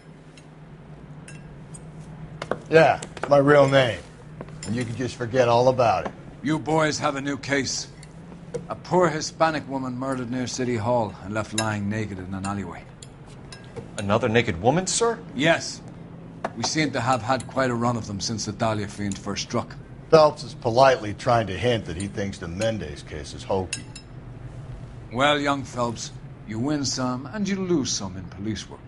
Yeah, it's my real name. And you can just forget all about it. You boys have a new case. A poor Hispanic woman murdered near City Hall and left lying naked in an alleyway. Another naked woman, sir? Yes. We seem to have had quite a run of them since the Dahlia fiend first struck. Phelps is politely trying to hint that he thinks the Mendez case is hokey. Well, young Phelps, you win some and you lose some in police work.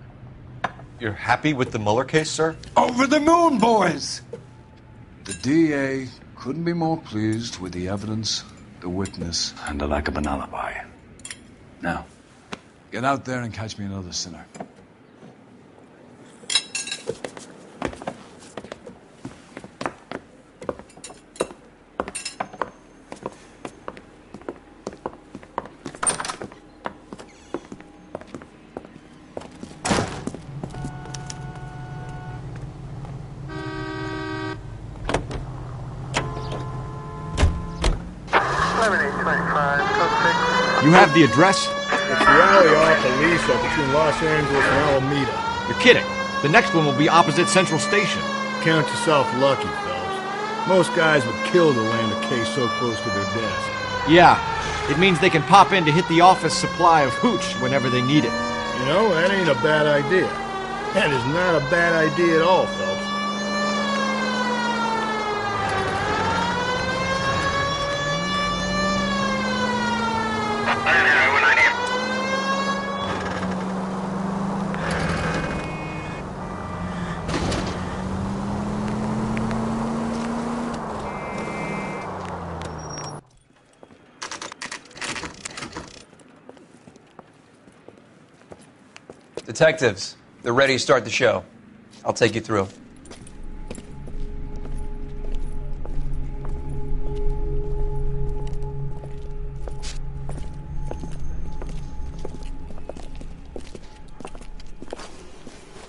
You're happy with the Mueller case, sir? Over the moon, boys! The DA couldn't be more pleased with the evidence, the witness, and the lack of an alibi. Now, get out there and catch me another sinner. You have the address? It's the alley off Elisa between Los Angeles and Alameda. You're kidding. The next one will be opposite Central Station. Count yourself lucky, Phelps. Most guys would kill to land a case so close to their desk. Yeah, it means they can pop in to hit the office supply of hooch whenever they need it. You know, that ain't a bad idea. That is not a bad idea at all, Phelps. Detectives, they're ready to start the show. I'll take you through.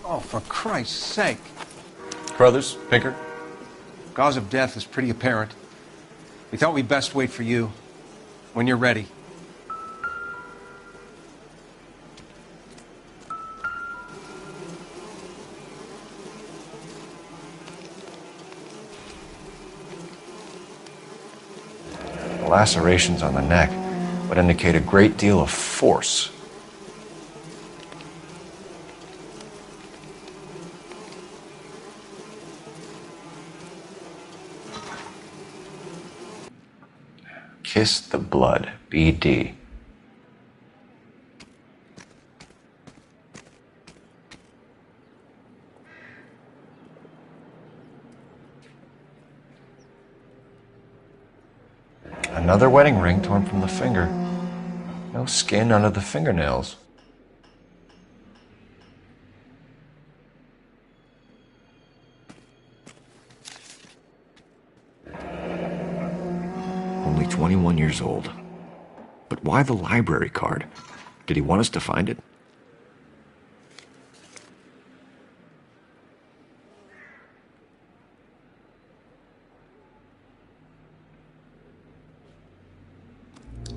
Oh, for Christ's sake. Carruthers, Pinker. Cause of death is pretty apparent. We thought we'd best wait for you. When you're ready. The lacerations on the neck would indicate a great deal of force. Kiss the blood, BD. Another wedding ring torn from the finger. No skin under the fingernails. Only 21 years old. But why the library card? Did he want us to find it?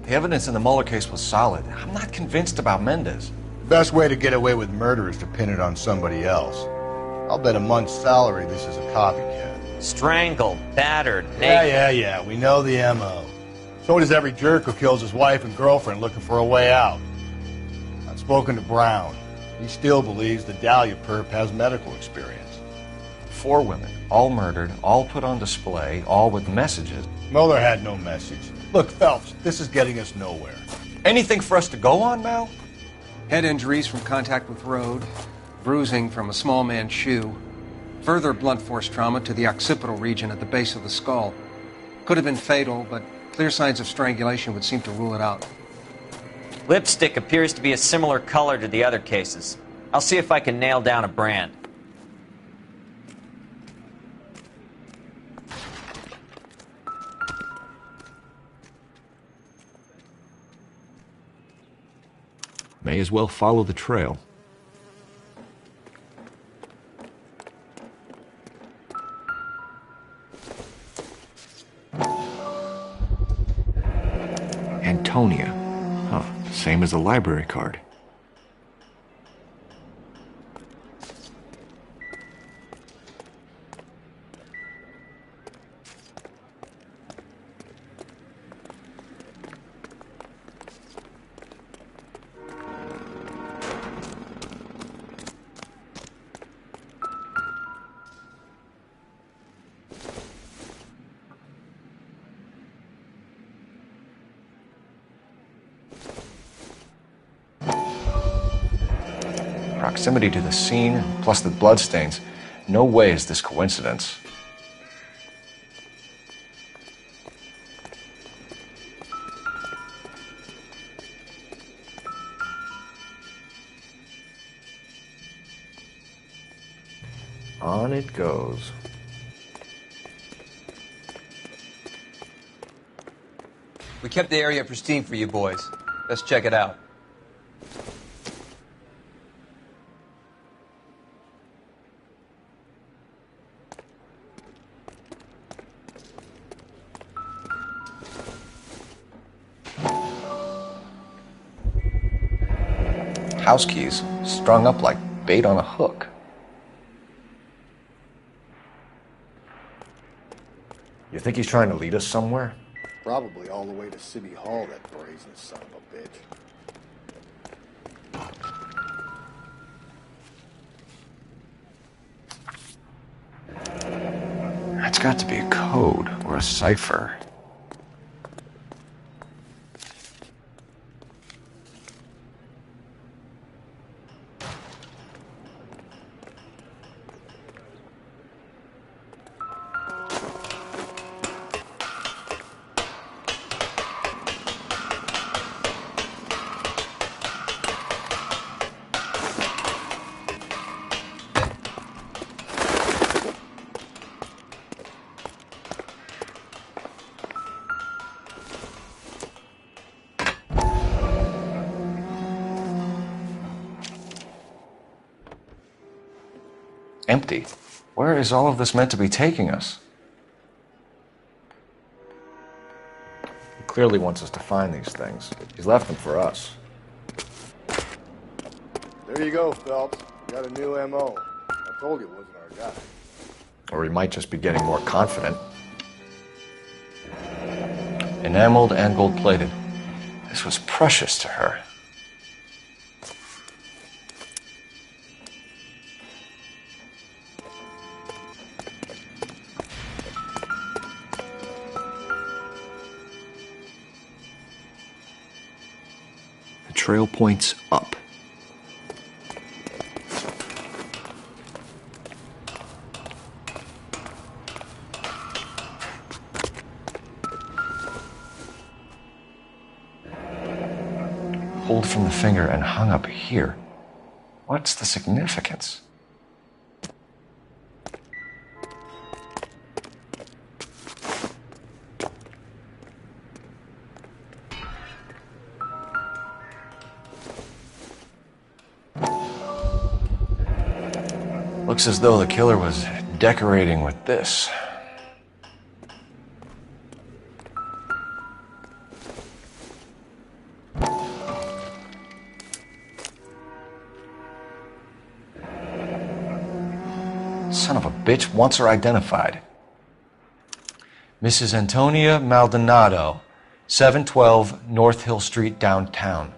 The evidence in the Mueller case was solid. I'm not convinced about Mendez. The best way to get away with murder is to pin it on somebody else. I'll bet a month's salary this is a copycat. Strangled, battered, Yeah. We know the M.O. So does every jerk who kills his wife and girlfriend looking for a way out. I've spoken to Brown. He still believes the Dahlia perp has medical experience. 4 women, all murdered, all put on display, all with messages. Mueller had no message. Look, Phelps, this is getting us nowhere. Anything for us to go on, Mal? Head injuries from contact with road, bruising from a small man's shoe, further blunt force trauma to the occipital region at the base of the skull. Could have been fatal, but clear signs of strangulation would seem to rule it out. Lipstick appears to be a similar color to the other cases. I'll see if I can nail down a brand. May as well follow the trail. Antonia. Huh, same as the library card. Proximity to the scene, plus the bloodstains. No way is this coincidence. On it goes. We kept the area pristine for you boys. Let's check it out. House keys strung up like bait on a hook. You think he's trying to lead us somewhere? Probably all the way to City Hall, that brazen son of a bitch. That's got to be a code or a cipher. Empty. Where is all of this meant to be taking us? He clearly wants us to find these things. He's left them for us. There you go, Phelps. Got a new M.O. I told you it wasn't our guy. Or he might just be getting more confident. Enameled and gold-plated. This was precious to her. The trail points up. Pulled from the finger and hung up here. What's the significance? Looks as though the killer was decorating with this. Son of a bitch wants her identified. Mrs. Antonia Maldonado, 712 North Hill Street, downtown.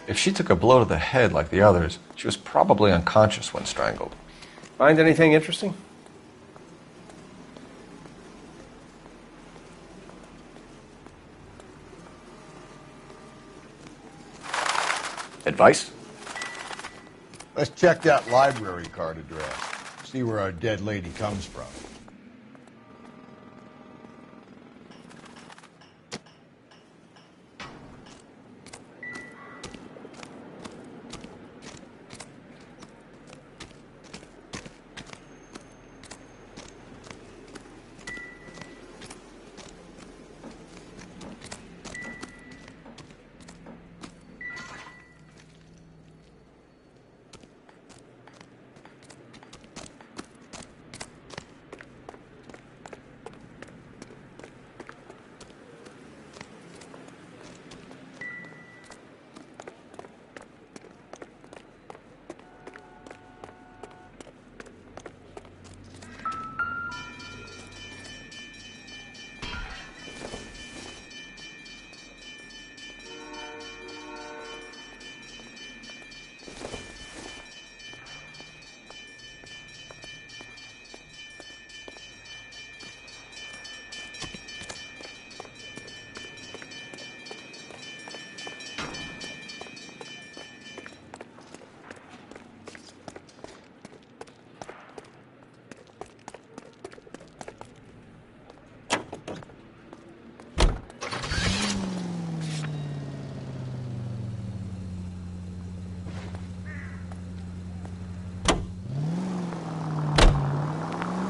If she took a blow to the head like the others, she was probably unconscious when strangled. Find anything interesting? Advice? Let's check that library card address. See where our dead lady comes from.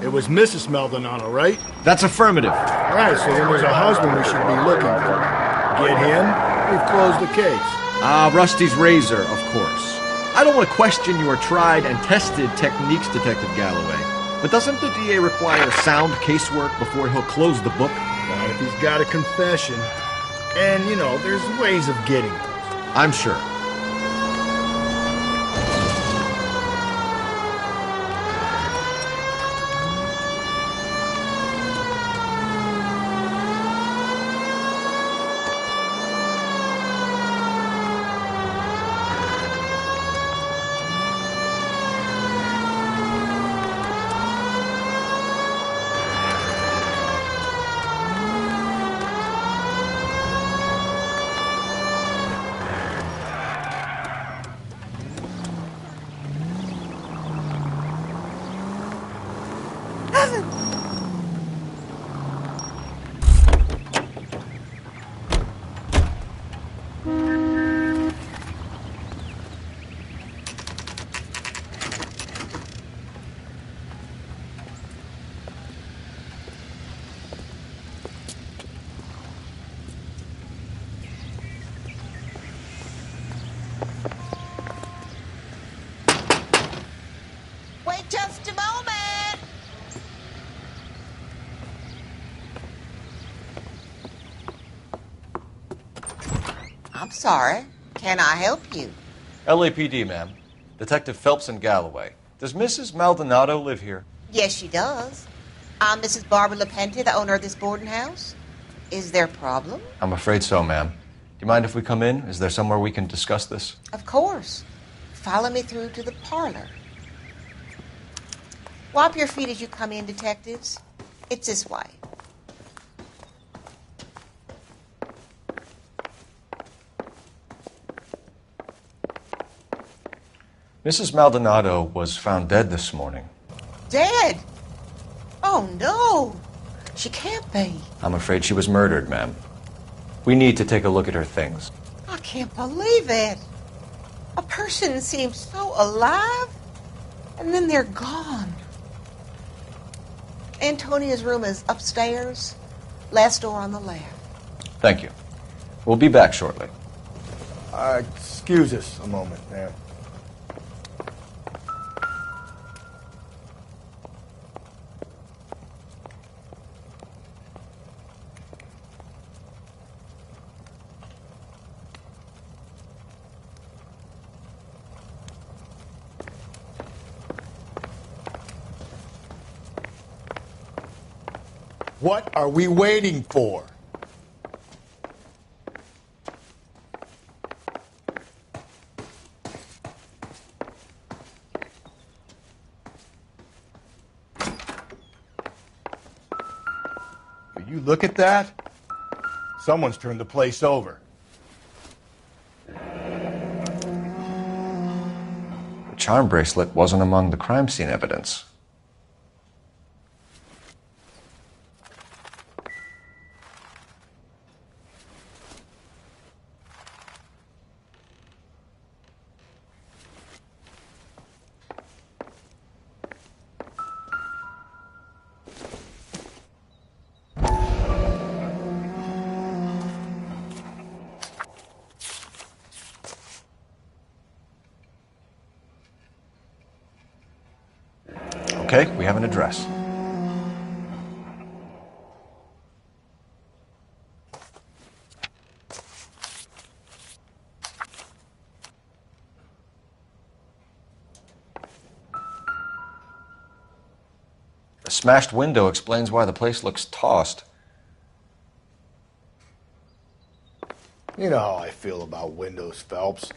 It was Mrs. Maldonado, right? That's affirmative. All right, so then there's a husband we should be looking for. Get him, we've closed the case. Rusty's razor, of course. I don't want to question your tried and tested techniques, Detective Galloway. But doesn't the DA require sound casework before he'll close the book? Not if he's got a confession. And, you know, there's ways of getting those. I'm sure. heaven! Wait just a moment! I'm sorry. Can I help you? LAPD, ma'am. Detective Phelps in Galloway. Does Mrs. Maldonado live here? Yes, she does. I'm Mrs. Barbara LaPenta, the owner of this boarding house. Is there a problem? I'm afraid so, ma'am. Do you mind if we come in? Is there somewhere we can discuss this? Of course. Follow me through to the parlor. Wipe your feet as you come in, detectives. It's this way. Mrs. Maldonado was found dead this morning. Dead? Oh, no. She can't be. I'm afraid she was murdered, ma'am. We need to take a look at her things. I can't believe it. A person seems so alive, and then they're gone. Antonia's room is upstairs, last door on the left. Thank you. We'll be back shortly. Excuse us a moment, ma'am. What are we waiting for? Will you look at that? Someone's turned the place over. The charm bracelet wasn't among the crime scene evidence. Okay, we have an address. The smashed window explains why the place looks tossed. You know how I feel about windows, Phelps.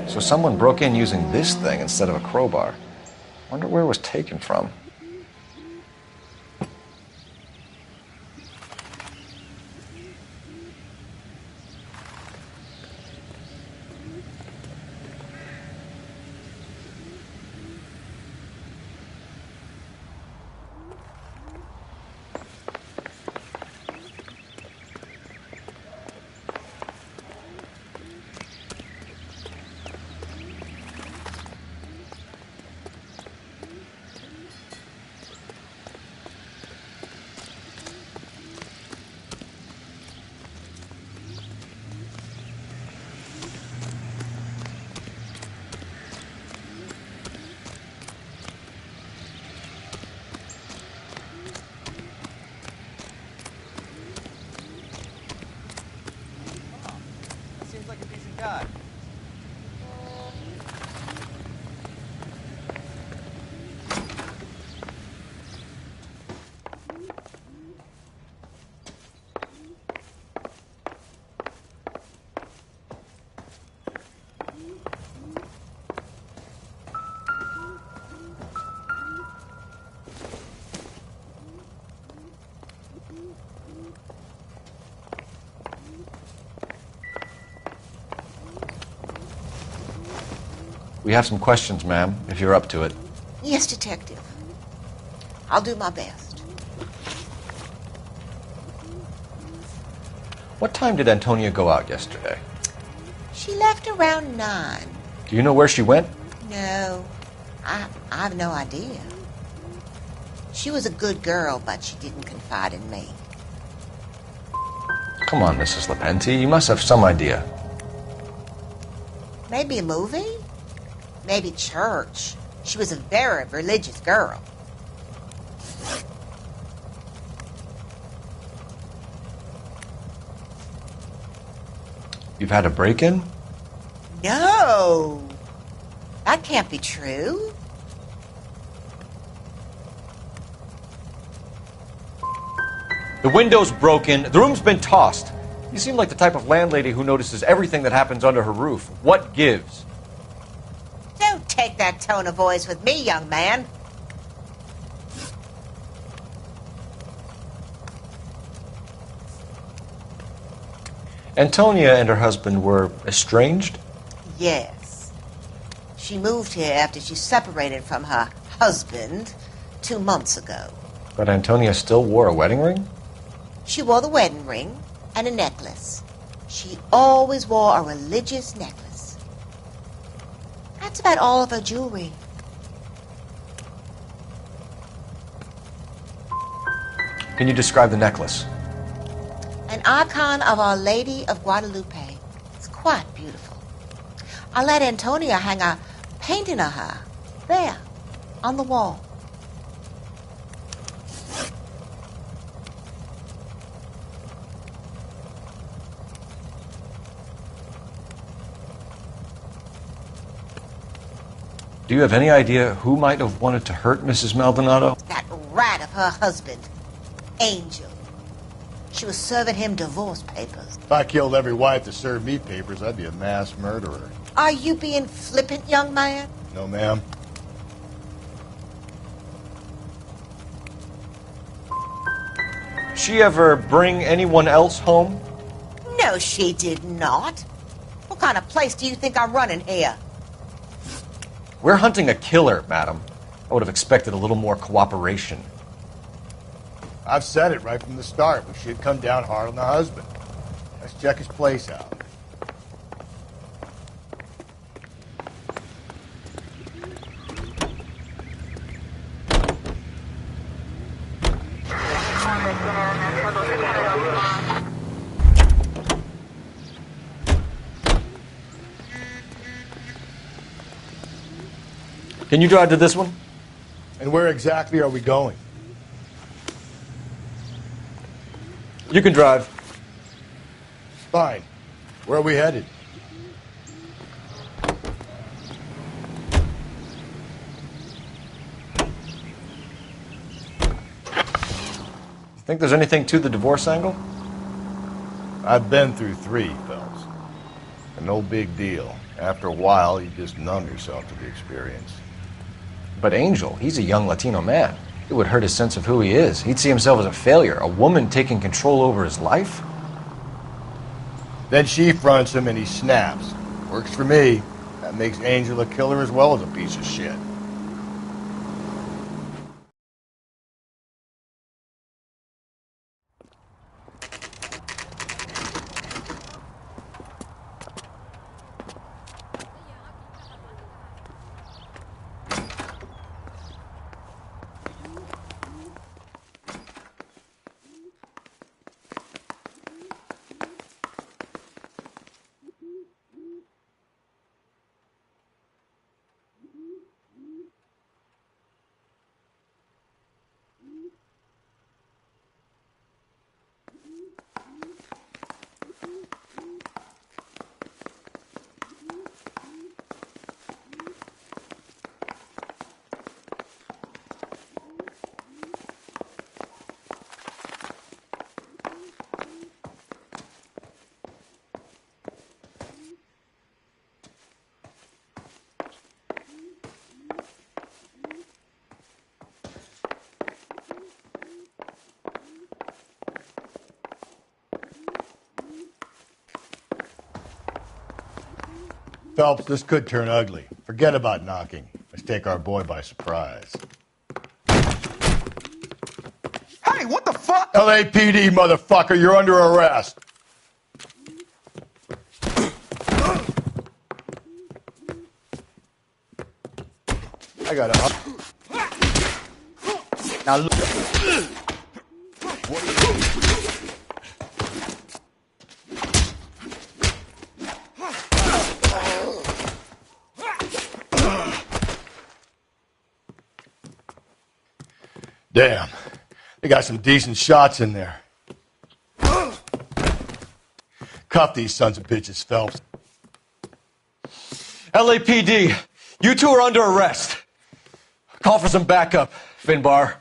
So someone broke in using this thing instead of a crowbar. Wonder where it was taken from. We have some questions, ma'am, if you're up to it. Yes, Detective. I'll do my best. What time did Antonia go out yesterday? She left around 9. Do you know where she went? No, I have no idea. She was a good girl, but she didn't confide in me. Come on, Mrs. Lepenti, you must have some idea. Maybe a movie? Maybe church. She was a very religious girl. You've had a break-in? No! That can't be true. The window's broken, the room's been tossed. You seem like the type of landlady who notices everything that happens under her roof. What gives? Don't take that tone of voice with me, young man. Antonia and her husband were estranged? Yes. She moved here after she separated from her husband 2 months ago. But Antonia still wore a wedding ring? She wore the wedding ring and a necklace. She always wore a religious necklace. That's about all of her jewelry. Can you describe the necklace? An icon of Our Lady of Guadalupe. It's quite beautiful. I let Antonia hang a painting of her there on the wall. Do you have any idea who might have wanted to hurt Mrs. Maldonado? That rat of her husband, Angel. She was serving him divorce papers. If I killed every wife to serve me papers, I'd be a mass murderer. Are you being flippant, young man? No, ma'am. She ever bring anyone else home? No, she did not. What kind of place do you think I'm running here? We're hunting a killer, madam. I would have expected a little more cooperation. I've said it right from the start. We should come down hard on the husband. Let's check his place out. Can you drive to this one? And where exactly are we going? You can drive. Fine. Where are we headed? Think there's anything to the divorce angle? I've been through 3, fellas. And no big deal. After a while, you just numb yourself to the experience. But Angel, he's a young Latino man. It would hurt his sense of who he is. He'd see himself as a failure, a woman taking control over his life. Then she fronts him and he snaps. Works for me. That makes Angel a killer as well as a piece of shit. Phelps, this could turn ugly. Forget about knocking. Let's take our boy by surprise. Hey, what the fuck? LAPD, motherfucker, you're under arrest. I got it. Now look. Damn. They got some decent shots in there. Cuff these sons of bitches, Phelps. LAPD, you two are under arrest. Call for some backup, Finbar.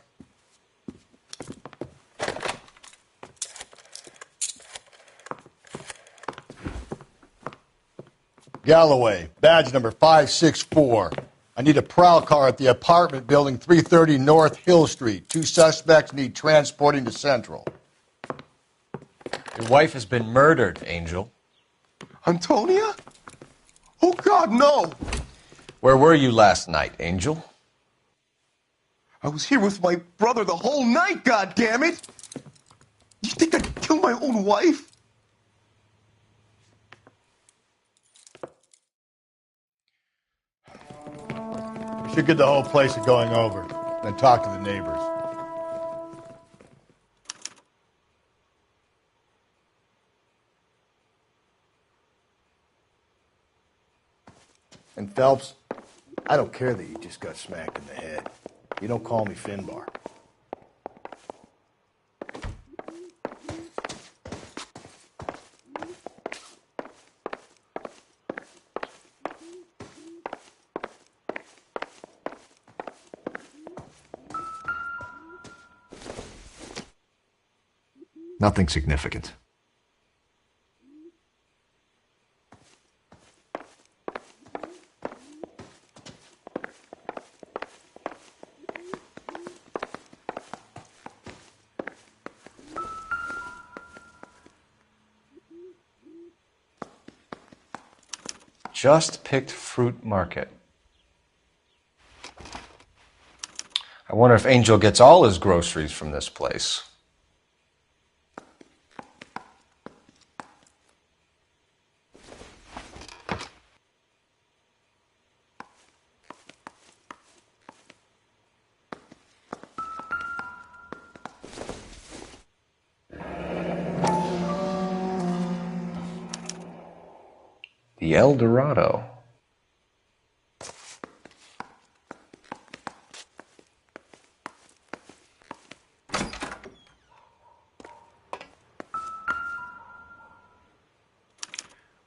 Galloway, badge number 564. I need a prowl car at the apartment building 330 North Hill Street. 2 suspects need transporting to Central. Your wife has been murdered, Angel. Antonia? Oh, God, no! Where were you last night, Angel? I was here with my brother the whole night, goddammit! You think I'd kill my own wife? We should get the whole place going over, then talk to the neighbors. And Phelps, I don't care that you just got smacked in the head. You don't call me Finbar. Nothing significant. Just picked fruit market. I wonder if Angel gets all his groceries from this place. The El Dorado.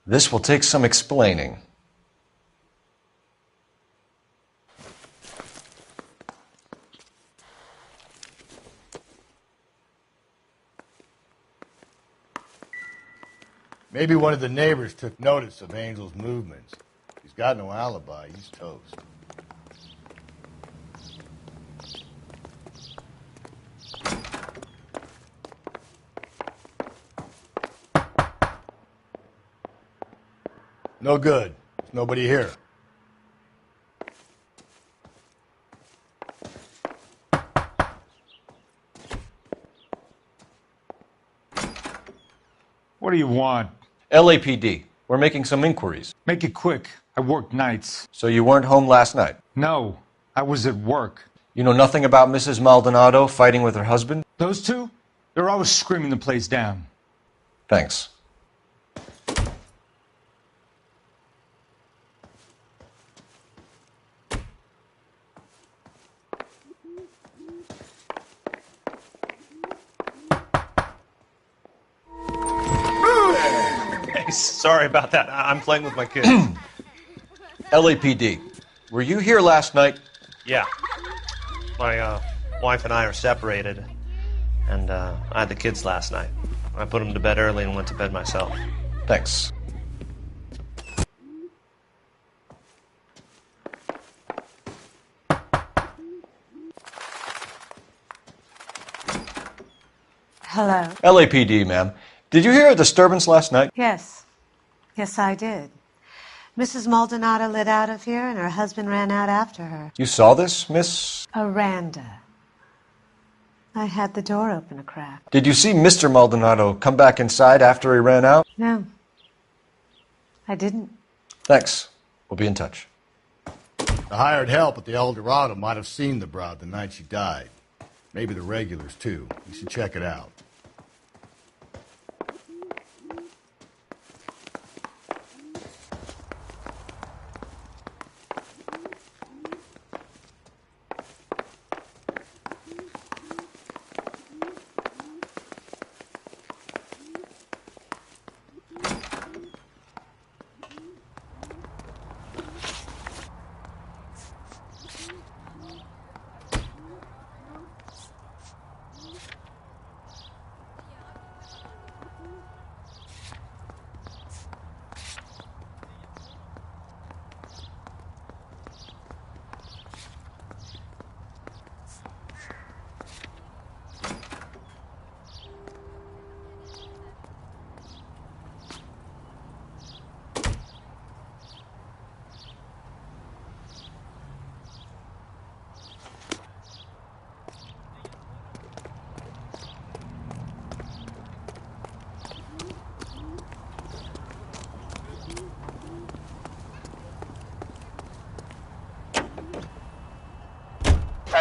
This will take some explaining. Maybe one of the neighbors took notice of Angel's movements. He's got no alibi. He's toast. No good. There's nobody here. What do you want? LAPD. We're making some inquiries. Make it quick. I work nights. So you weren't home last night? No, I was at work. You know nothing about Mrs. Maldonado fighting with her husband? Those two? They're always screaming the place down. Thanks. Sorry about that. I'm playing with my kids. LAPD. Were you here last night? Yeah. My wife and I are separated, and I had the kids last night. I put them to bed early and went to bed myself. Thanks. Hello. LAPD, ma'am. Did you hear a disturbance last night? Yes. Yes, I did. Mrs. Maldonado lit out of here, and her husband ran out after her. You saw this, Miss? Aranda. I had the door open a crack. Did you see Mr. Maldonado come back inside after he ran out? No, I didn't. Thanks. We'll be in touch. The hired help at the El Dorado might have seen the broad the night she died. Maybe the regulars, too. You should check it out.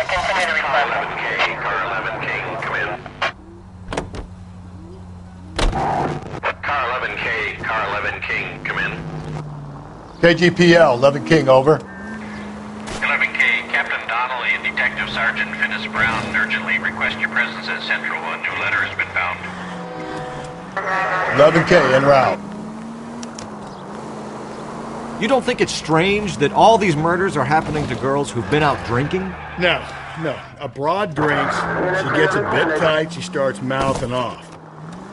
Continue to reply. Car 11K, Car 11K, come in. Car 11K, Car 11K, come in. KGPL, 11 King, over. 11K, Captain Donnelly and Detective Sergeant Finnis Brown urgently request your presence at Central. A new letter has been found. 11K, en route. You don't think it's strange that all these murders are happening to girls who've been out drinking? No. A broad drinks, she gets a bit tight, she starts mouthing off.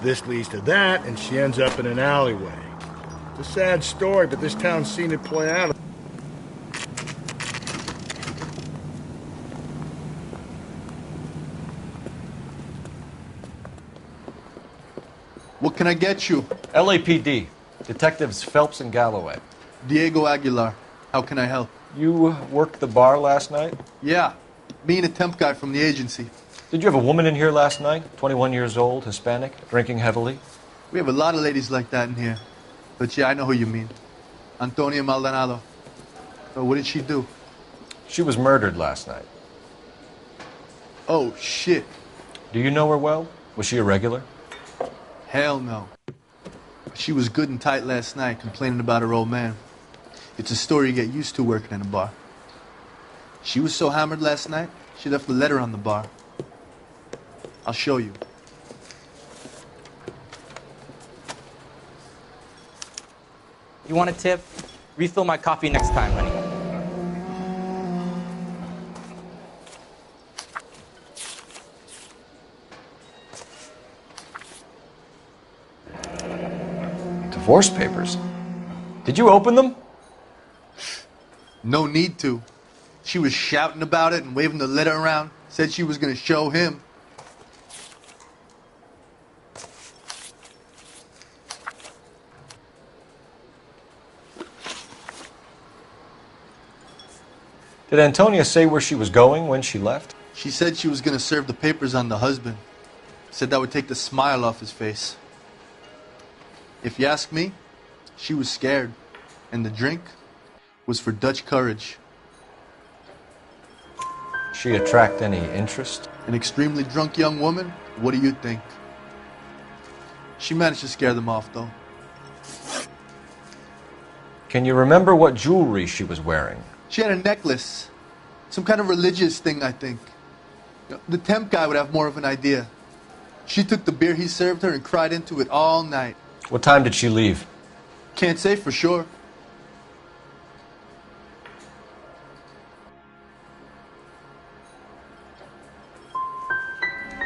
This leads to that, and she ends up in an alleyway. It's a sad story, but this town's seen it play out. What can I get you? LAPD. Detectives Phelps and Galloway. Diego Aguilar. How can I help? You worked the bar last night? Yeah. Me and a temp guy from the agency. Did you have a woman in here last night? 21 years old, Hispanic, drinking heavily? We have a lot of ladies like that in here. But yeah, I know who you mean. Antonia Maldonado. So what did she do? She was murdered last night. Oh, shit. Do you know her well? Was she a regular? Hell no. She was good and tight last night, complaining about her old man. It's a story you get used to working in a bar. She was so hammered last night, she left a letter on the bar. I'll show you. You want a tip? Refill my coffee next time, honey. Divorce papers. Did you open them? No need to. She was shouting about it and waving the letter around. Said she was going to show him. Did Antonia say where she was going when she left? She said she was going to serve the papers on the husband. Said that would take the smile off his face. If you ask me, she was scared. And the drink was for Dutch courage. She attract any interest? An extremely drunk young woman? What do you think? She managed to scare them off, though. Can you remember what jewelry she was wearing? She had a necklace. Some kind of religious thing, I think. The temp guy would have more of an idea. She took the beer he served her and cried into it all night. What time did she leave? Can't say for sure.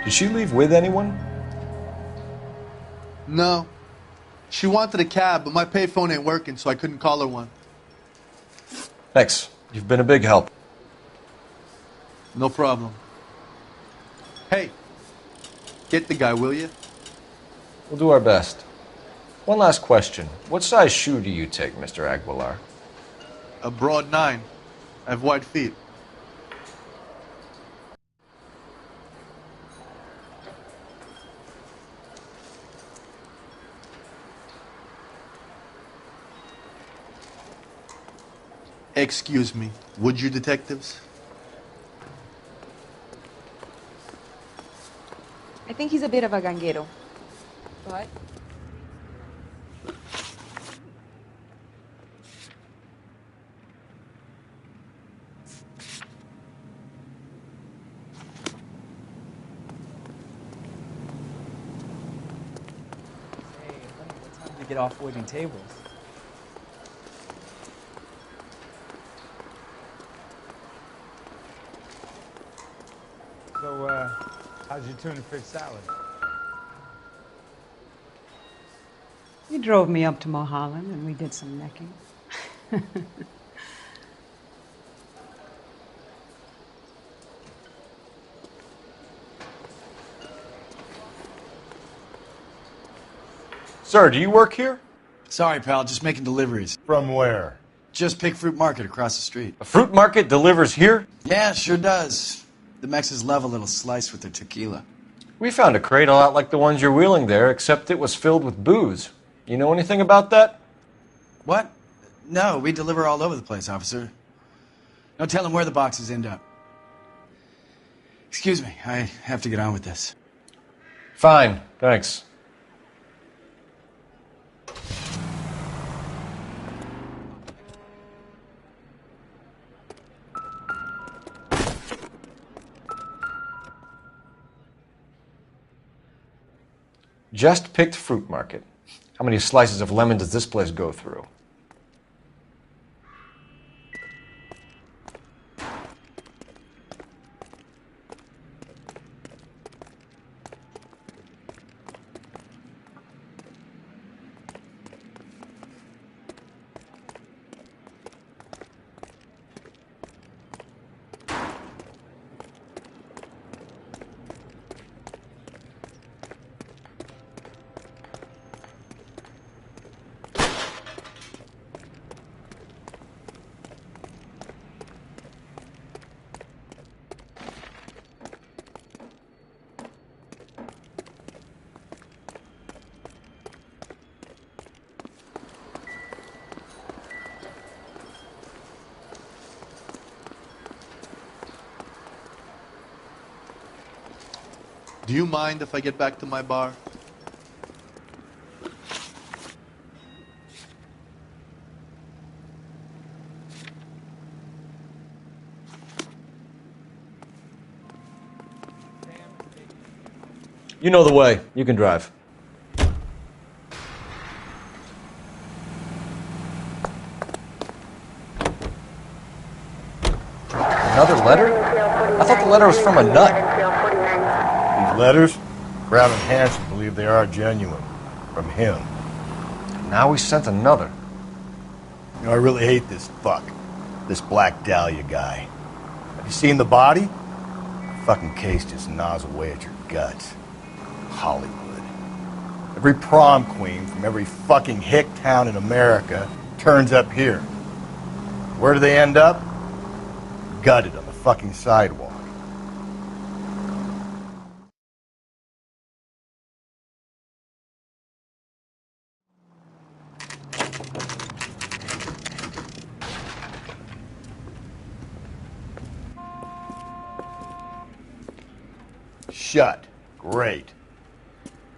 Did she leave with anyone? No. She wanted a cab, but my payphone ain't working, so I couldn't call her one. Thanks. You've been a big help. No problem. Hey, get the guy, will you? We'll do our best. One last question. What size shoe do you take, Mr. Aguilar? A broad 9. I have wide feet. Excuse me, would you detectives? I think he's a bit of a ganguero. But To get off waiting tables. So, how's your tuna fish salad? You drove me up to Mulholland and we did some necking. Sir, do you work here? Sorry, pal, just making deliveries. From where? Just Pick Fruit Market across the street. A fruit market delivers here? Yeah, sure does. The Mexes love a little slice with their tequila. We found a crate a lot like the ones you're wheeling there, except it was filled with booze. You know anything about that? What? No, we deliver all over the place, officer. No telling where the boxes end up. Excuse me, I have to get on with this. Fine, thanks. Just Picked Fruit Market. How many slices of lemon does this place go through? Do you mind if I get back to my bar? You know the way. You can drive. Another letter? I thought the letter was from a nut. These letters? Brown and Hanson believe they are genuine. From him. Now we sent another. You know, I really hate this fuck. This Black Dahlia guy. Have you seen the body? The fucking case just gnaws away at your guts. Hollywood. Every prom queen from every fucking hick town in America turns up here. Where do they end up? Gutted on the fucking sidewalk. Shut. Great.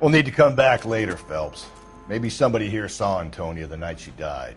We'll need to come back later, Phelps. Maybe somebody here saw Antonia the night she died.